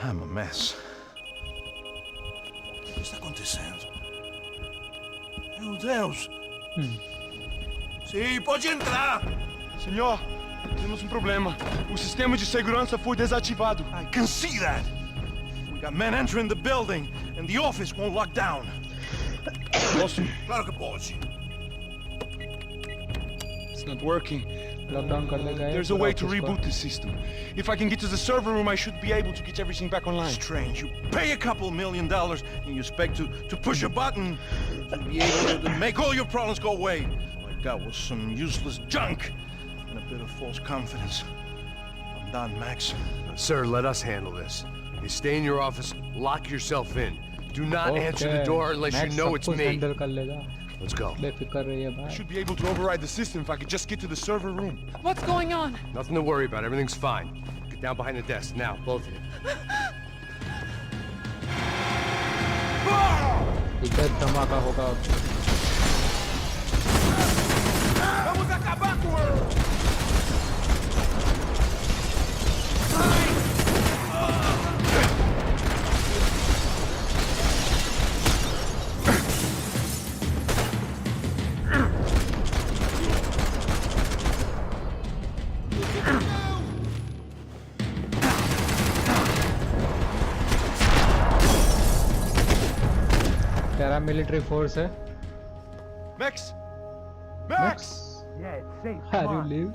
I'm a mess. O que está acontecendo? Meu Deus! Sim, pode entrar! Senhor, temos problema. O sistema de segurança foi desativado. I can see that. We got men entering the building, and the office won't lock down. Posso? Claro que pode. It's not working. Lockdown कर देगा ये There's a पूरा way to office को। reboot the system. If I can get to the server room, I should be able to get everything back online. Strange. You pay a couple $1 million, and you expect to push a button to be able to make all your problems go away. All I got was some useless junk and a bit of false confidence. I'm done, Max. Sir, let us handle this. You stay in your office, lock yourself in. Do not answer the door unless you Max know सब it's कुछ me. Handle कर लेगा। Let's go. बेफिक्र रहिए I भाई। should be able to override the system if I could just get to the server room. What's going on? Nothing to worry about. Everything's fine. Get down behind the desk now, both of you. इधर धमाका होगा। Vamos acabar com ele! Paramilitary force है। Max! Max, Yeah, it's safe. how do you live?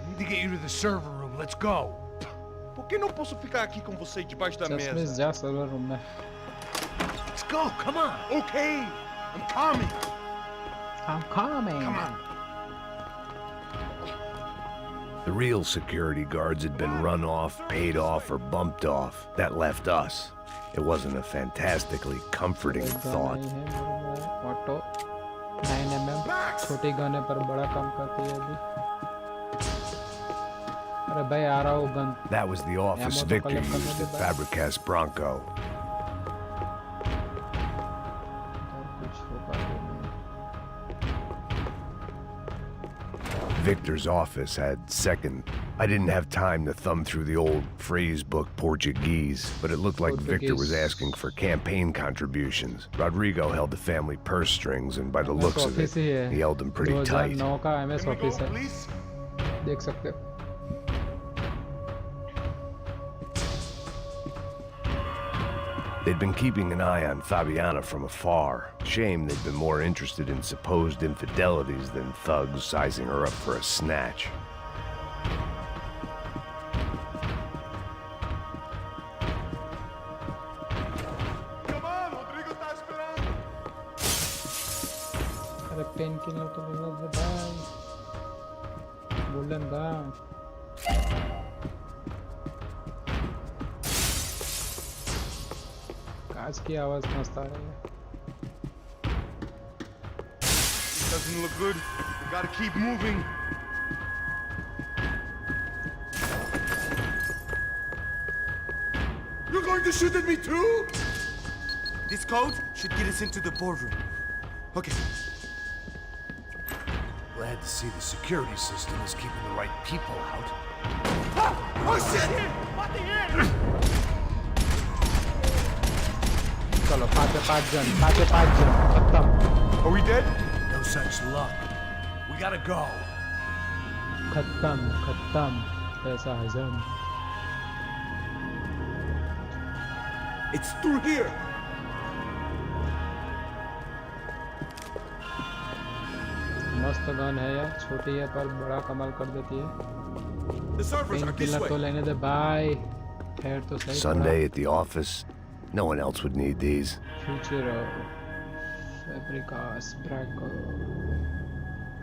Need to get you to the server room. Let's go. Por que não posso ficar aqui com você debaixo da चश्मे mesa? जा server room में। Let's go. Come on. Okay, I'm coming. I'm coming. Come on. The real security guards had been run off, paid off, or bumped off. That left us. It wasn't a fantastically comforting thought. Auto 9mm छोटी gun है पर बड़ा काम करती है अभी। अरे भाई आ रहा हूँ gun. That was the office Ammo to Victor collect used at Fabricas Bronco. कुछ होगा तो नहीं। Victor's office had second. I didn't have time to thumb through the old phrase book Portuguese, but it looked like Victor was Portuguese. asking for campaign contributions. Rodrigo held the family purse strings, and by the looks of it, office ही है। he held them pretty tight. 2009 का MS Can we go, office है। please? देख सकते हो। They'd been keeping an eye on Fabiana from afar. Shame they'd been more interested in supposed infidelities than thugs sizing her up for a snatch. Come on, Rodrigo tá esperando. अरे pain killer तो बोला था भाई। Golden gun. कांच की आवाज मस्त आ रही है. It doesn't look good. We gotta keep moving. You're going to shoot at me too? This code should get us into the boardroom. Okay. Glad to see the security system is keeping the right people out. Ah! Oh shit! चलो पाँच जन खत्म. Are we dead? No such luck. We gotta go. खत्म पैसा हजम. It's through here. मस्त gun है यार, छोटी है पर बड़ा कमाल कर देती है. The servers pain are this killer way. तो लेने दे बाय. खैर तो सही. Sunday at the office. No one else would need these. Future Fabricas ब्रैको.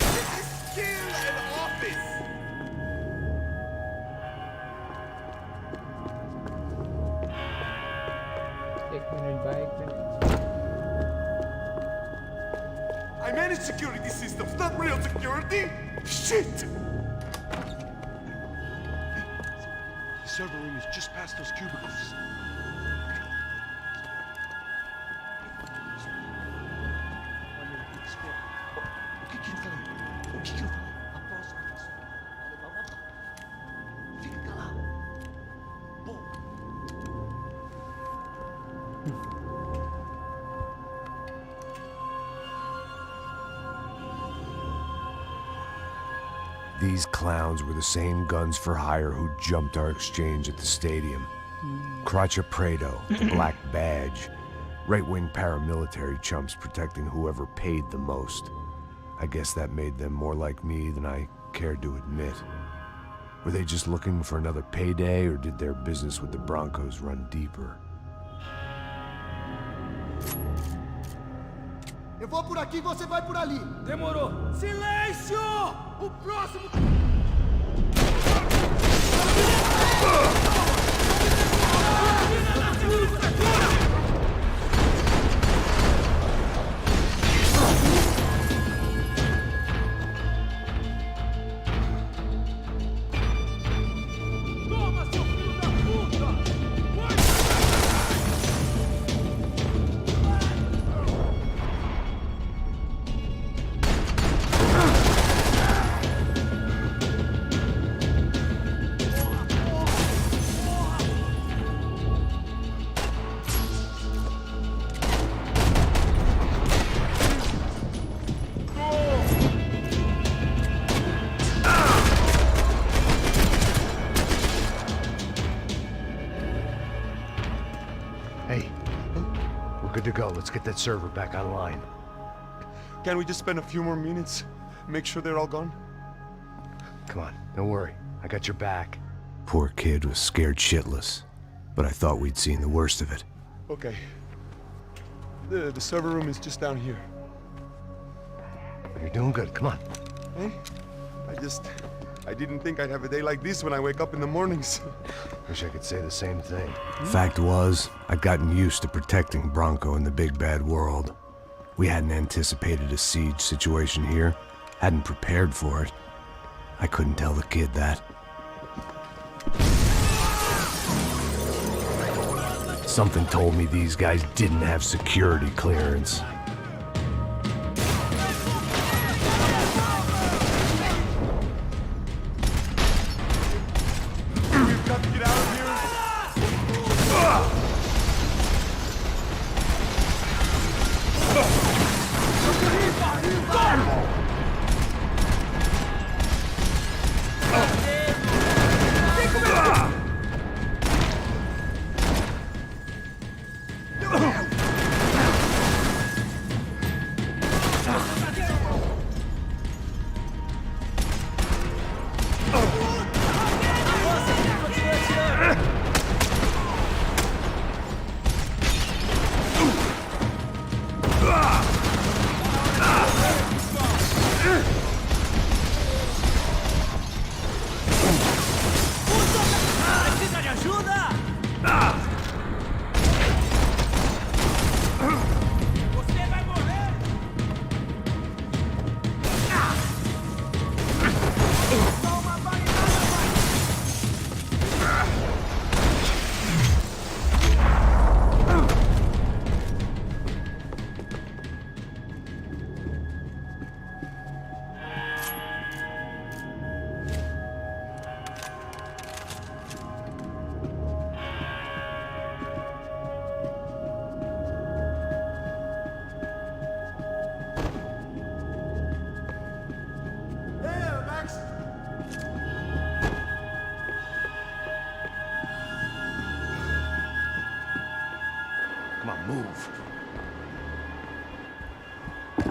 This is still an office. एक मिनट भाई, एक minute. I manage security systems, not real security. Shit! The server room is just past those cubicles. These clowns were the same guns for hire who jumped our exchange at the stadium. Crotcha Prado, the Black Badge. Right-wing paramilitary chumps protecting whoever paid the most. I guess that made them more like me than I cared to admit. Were they just looking for another payday, or did their business with the Broncos run deeper? Eu vou por aqui, você vai por ali. Demorou. Silêncio! O próximo... Toma, seu filho da puta! Hey, we're good to go. Let's get that server back online. Can we just spend a few more minutes? Make sure they're all gone? Come on, don't worry. I got your back. Poor kid was scared shitless, but I thought we'd seen the worst of it. Okay. The server room is just down here. You're doing good. Come on. Hey? I didn't think I'd have a day like this when I wake up in the mornings. Wish I could say the same thing. Fact was, I'd gotten used to protecting Bronco in the big bad world. We hadn't anticipated a siege situation here, hadn't prepared for it. I couldn't tell the kid that. Something told me these guys didn't have security clearance. We've got to get out of here.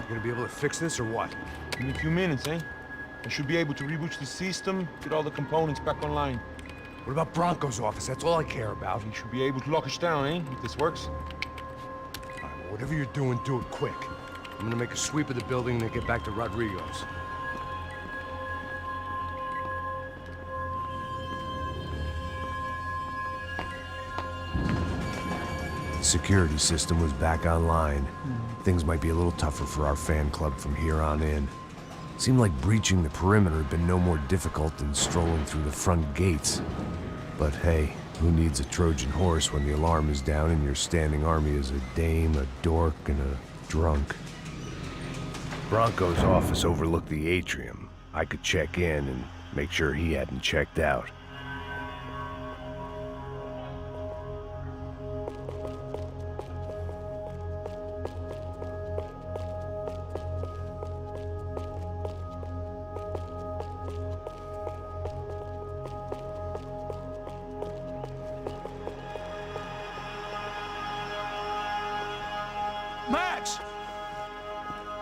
You gonna be able to fix this or what? In a few minutes, eh? I should be able to reboot the system, get all the components back online. What about Bronco's office? That's all I care about. You should be able to lock us down, eh? If this works. All right, well, whatever you're doing, do it quick. I'm gonna make a sweep of the building and then get back to Rodrigo's. The security system was back online. Things might be a little tougher for our fan club from here on in. Seemed like breaching the perimeter had been no more difficult than strolling through the front gates. But hey, who needs a Trojan horse when the alarm is down and your standing army is a dame, a dork, and a drunk? Bronco's office overlooked the atrium. I could check in and make sure he hadn't checked out. Max!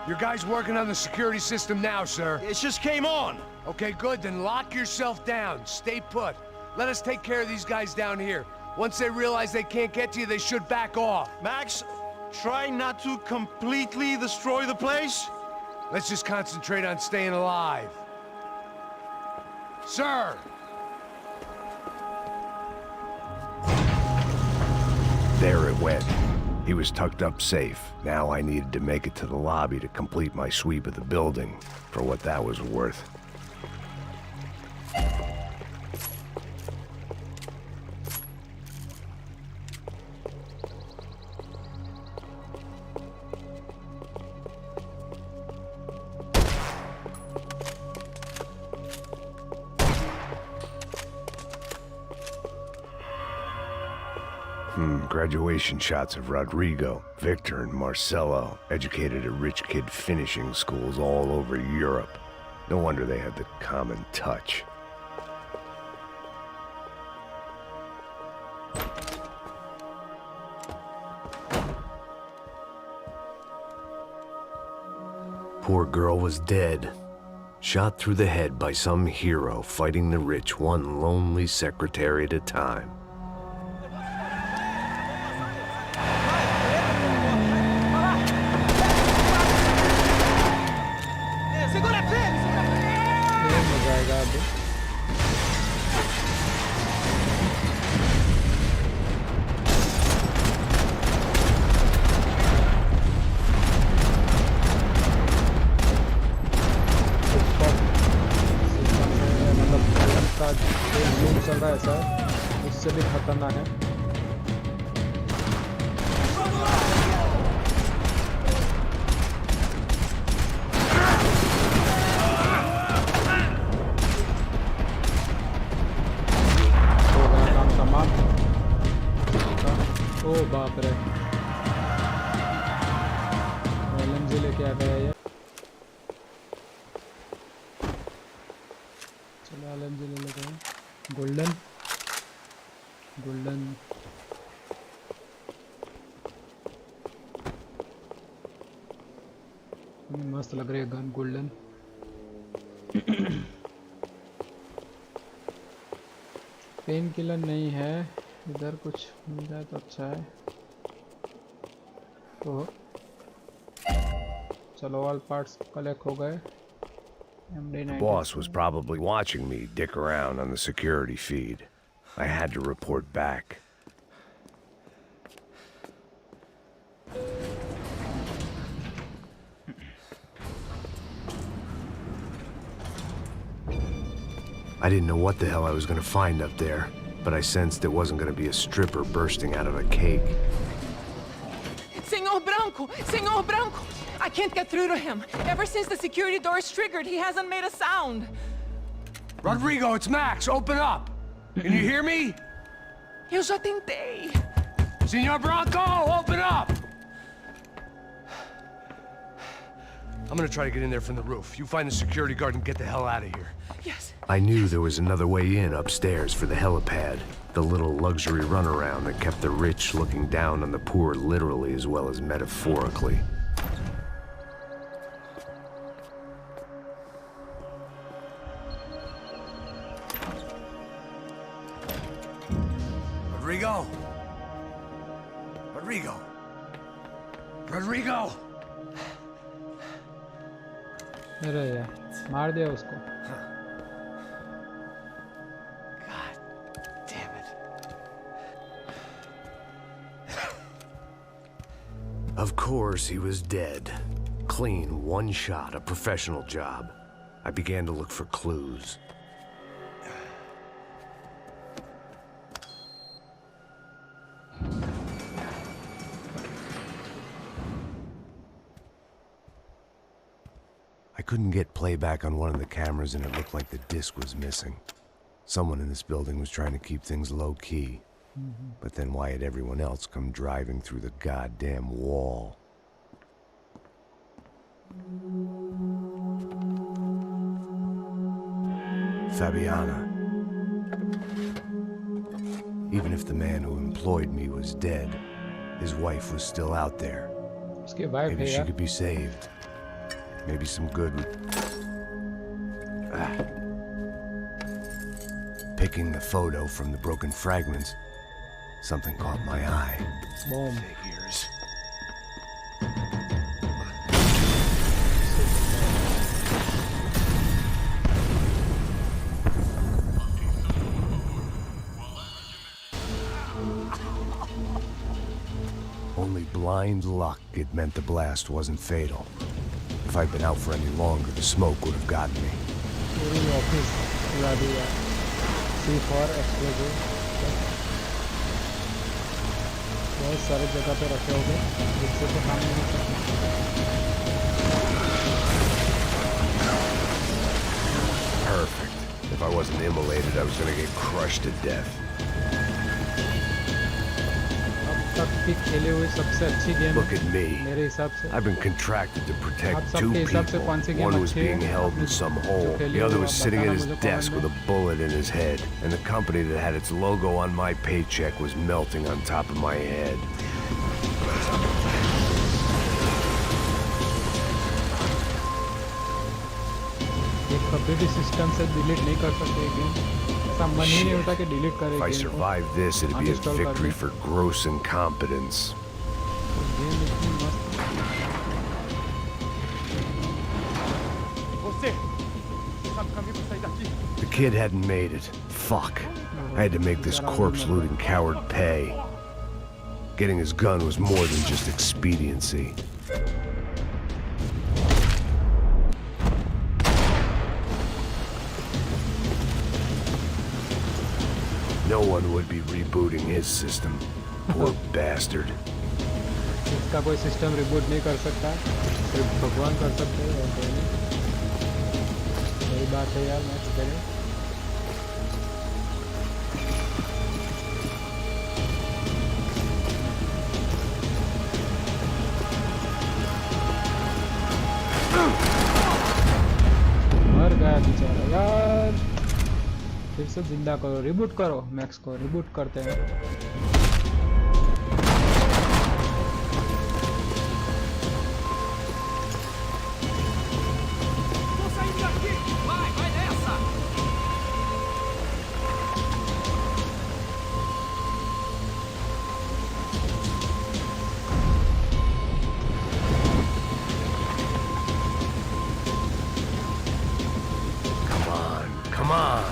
Your guys working on the security system now, sir. It just came on. Okay, good, then lock yourself down. Stay put. Let us take care of these guys down here. Once they realize they can't get to you, they should back off. Max, try not to completely destroy the place. Let's just concentrate on staying alive. Sir! There it went. He was tucked up safe. Now I needed to make it to the lobby to complete my sweep of the building, for what that was worth. Graduation shots of Rodrigo, Victor, and Marcelo, educated at rich kid finishing schools all over Europe. No wonder they had the common touch. Poor girl was dead. Shot through the head by some hero fighting the rich one lonely secretary at a time. चल रहा है sir, उससे भी खतरनाक है। हो गया काम तमाम। ओ बाप रे, LMG लेके आ गया ये। चलो LMG ले लेते हैं। गोल्डन मस्त लग रही है गन गोल्डन। पेन किलर नहीं है, इधर कुछ मिल जाए तो अच्छा है। तो चलो ऑल पार्ट्स कलेक्ट हो गए। The boss was probably watching me dick around on the security feed. I had to report back. I didn't know what the hell I was going to find up there, but I sensed it wasn't going to be a stripper bursting out of a cake. Senor Branco! I can't get through to him. Ever since the security door is triggered, he hasn't made a sound. Rodrigo, it's Max. Open up. Can you hear me? Eu já tentei. Senor Branco, open up! I'm gonna try to get in there from the roof. You find the security guard and get the hell out of here. Yes. I knew there was another way in upstairs for the helipad. The little luxury runaround that kept the rich looking down on the poor literally as well as metaphorically. Rodrigo! अरे यार मार दिया उसको. God damn it. Of course, he was dead. Clean, one shot, a professional job. I began to look for clues. I couldn't get playback on one of the cameras and it looked like the disc was missing. Someone in this building was trying to keep things low-key. But then why had everyone else come driving through the goddamn wall? Fabiana. Even if the man who employed me was dead, his wife was still out there. उसकी wife Maybe है she यार. could be saved. Maybe some good would... Picking the photo from the broken fragments, something caught my eye. Boom. Figures. Only blind luck it meant the blast wasn't fatal. If I'd been out for any longer, the smoke would have gotten me. पूरी office उड़ा दिया. C4 explosive. बहुत सारे जगह पे रखे होंगे जिससे तो काम नहीं करता. Perfect. If I wasn't immolated, I was gonna get crushed to death. अब तक की खेली हुई सबसे अच्छी गेम Look at me. मेरे हिसाब से. I've been contracted to आप protect two सबके हिसाब से people. कौन सी गेम One was अच्छी है? being held in some hole. खेली The other हुई was आप sitting at बताना his मुझे desk comment with a bullet in his head. And the company that had its logo on my paycheck was melting on top of my head. ये कभी भी system से delete नहीं कर सकते गेम. ऐसा मन ही नहीं होता कि डिलीट करें If I गेम को. survived this, it'd be a Uninstall कर victory दें. for gross incompetence. गेम इतनी मस्त. The kid hadn't made it. Fuck. I had to make this corpse-looting coward pay. Getting his gun was more than just expediency. No one would be rebooting his system. Poor bastard. इसका कोई system reboot नहीं कर सकता. सिर्फ भगवान कर सकते हैं और कोई नहीं. सही बात है यार. मैच करें. मर गया बेचारा यार. फिर से जिंदा करो. रिबूट करो. मैक्स को रिबूट करते हैं. Come on.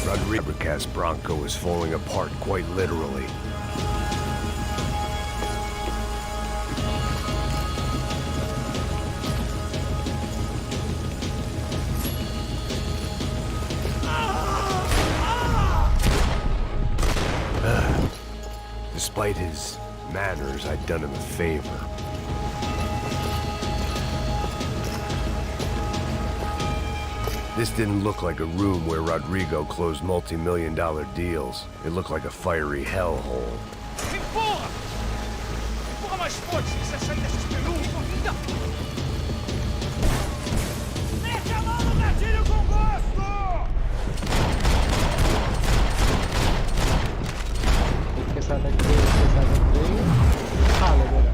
Rodriguez Bronco is falling apart quite literally. Despite his manners, I'd done him a favor. This didn't look like a room where Rodrigo closed multi-million-dollar deals. It looked like a fiery hellhole. mais forte se quiser sair dessa espelunca ainda. Mete a mão no gatilho com gosto! इसके साथ एक tray, इसके साथ एक tray खा ले मेरा।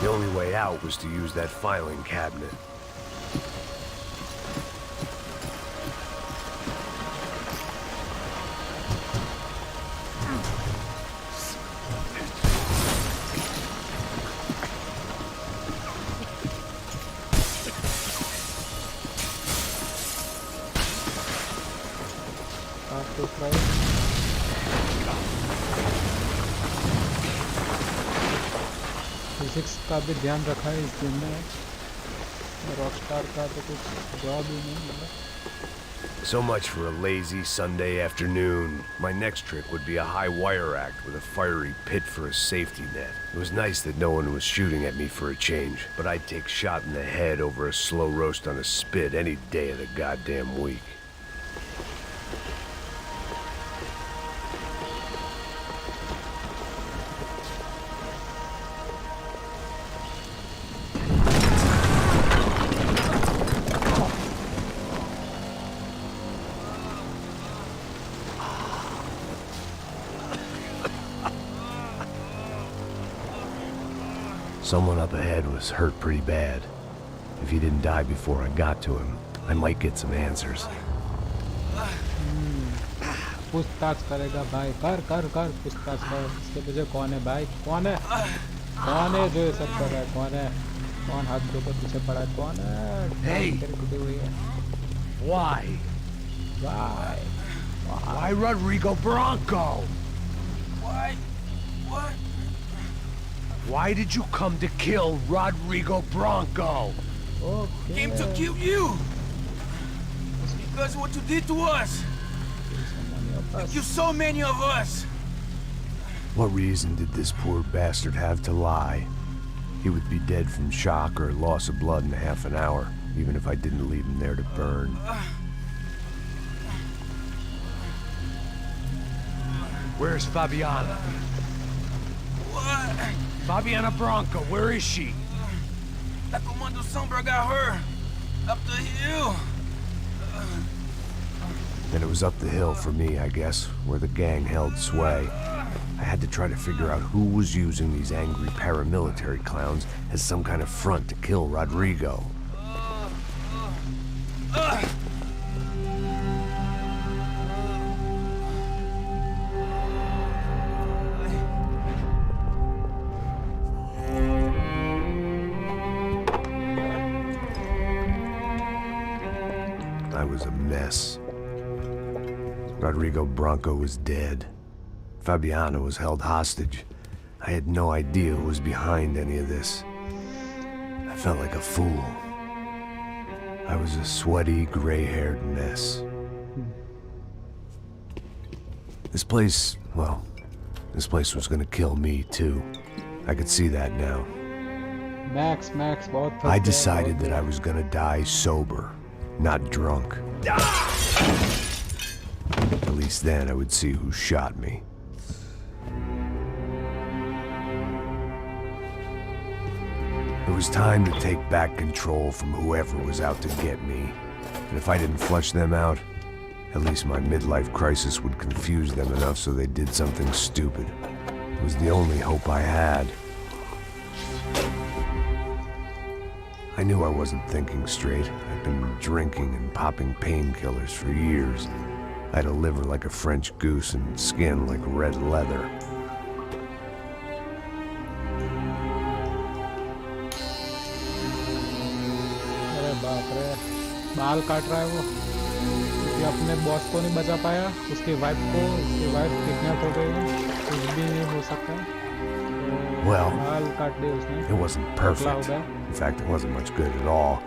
The only way out was to use that filing cabinet. Physics का भी ध्यान रखा है इस गेम में। रॉकस्टार का तो कुछ जॉब ही नहीं मिला। So much for a lazy Sunday afternoon. My next trick would be a high wire act with a fiery pit for a safety net. It was nice that no one was shooting at me for a change, but I'd take shot in the head over a slow roast on a spit any day of the goddamn week. Someone up ahead was hurt pretty bad. If he didn't die before I got to him, I might get some answers. पूछताछ करेगा भाई। कर कर कर पूछताछ कर। इसके पीछे कौन है भाई? कौन है? कौन है जो ये सब कर रहा है? कौन है? कौन हाथ के ऊपर पीछे पड़ा है? कौन है? Hey! टूटी हुई है। Why? Why? Why Rodrigo Bronco? Why? What? Why did you come to kill Rodrigo Bronco? Okay. Came to kill you! It's because of what you did to us! You killed so many of us! What reason did this poor bastard have to lie? He would be dead from shock or loss of blood in half an hour, even if I didn't leave him there to burn. Where's Fabiana? What? Fabiana Bronco, where is she? That Comando Sombra got her! Up the hill! Then it was up the hill for me, I guess, where the gang held sway. I had to try to figure out who was using these angry paramilitary clowns as some kind of front to kill Rodrigo. I was a mess. Rodrigo Bronco was dead. Fabiana was held hostage. I had no idea who was behind any of this. I felt like a fool. I was a sweaty, gray-haired mess. This place, well, this place was gonna kill me too. I could see that now. Max, बहुत I decided that I was gonna die sober, not drunk. At least then I would see who shot me. It was time to take back control from whoever was out to get me. And if I didn't flush them out, at least my midlife crisis would confuse them enough so they did something stupid. It was the only hope I had. I knew I wasn't thinking straight. I'd been drinking and popping painkillers for years. I had a liver like a French goose and skin like red leather. अरे बाप रे, बाल काट रहा है वो क्योंकि अपने बॉस को नहीं बचा पाया, उसकी वाइफ को, उसकी वाइफ किडनैप हो गई है, कुछ भी नहीं हो सकता। Well, बाल काट दिए उसने। it wasn't perfect. In fact, it wasn't much good at all,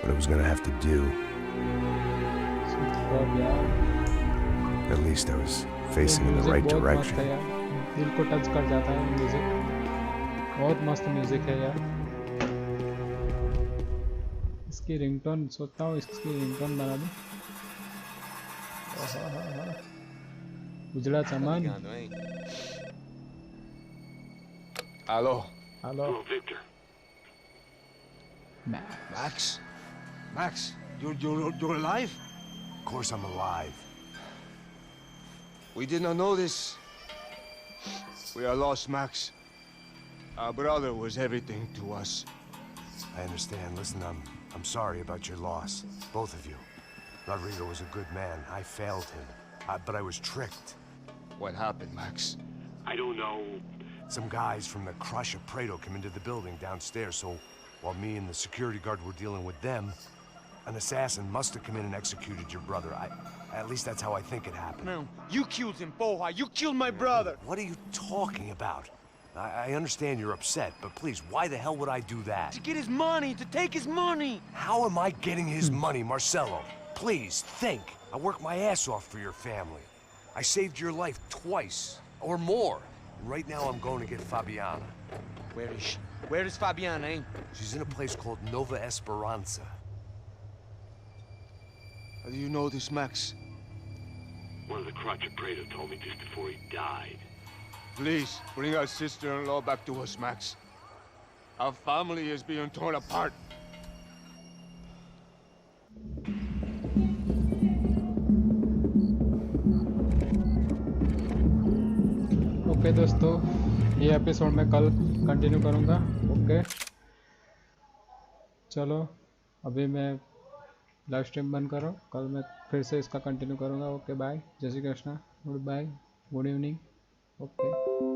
but it was gonna have to do. At least I was facing in the right direction. दिल को टच कर जाता है म्यूजिक, बहुत मस्त म्यूजिक है यार। इसकी रिंगटोन सोचता हूँ, इसकी रिंगटोन बना दूँ। उजड़ा चमन. Hello. Hello. Victor. Max? Max, you're alive? Of course I'm alive. We did not know this. We are lost, Max. Our brother was everything to us. I understand. Listen, I'm sorry about your loss. Both of you. Rodrigo was a good man. I failed him. But I was tricked. What happened, Max? I don't know. Some guys from the Crush of Prado came into the building downstairs, so while me and the security guard were dealing with them, an assassin must have come in and executed your brother. At least that's how I think it happened. No, you killed him, Boha. You killed my brother. What are you talking about? I understand you're upset, but please, why the hell would I do that? To get his money, to take his money. How am I getting his money, Marcelo? Please, think. I worked my ass off for your family. I saved your life twice, or more. And right now I'm going to get Fabiana. Where is she? Where is Fabiana, eh? She's in a place called Nova Esperanza. How do you know this, Max? One of the crotch of Prado told me just before he died. Please, bring our sister-in-law back to us, Max. Our family is being torn apart. Okay दोस्तों, ये episode मैं कल continue करूँगा. Okay चलो, अभी मैं live stream बंद करो. कल मैं फिर से इसका कंटिन्यू करूँगा. ओके बाय, जय Shri Krishna, good bye, good evening. Okay.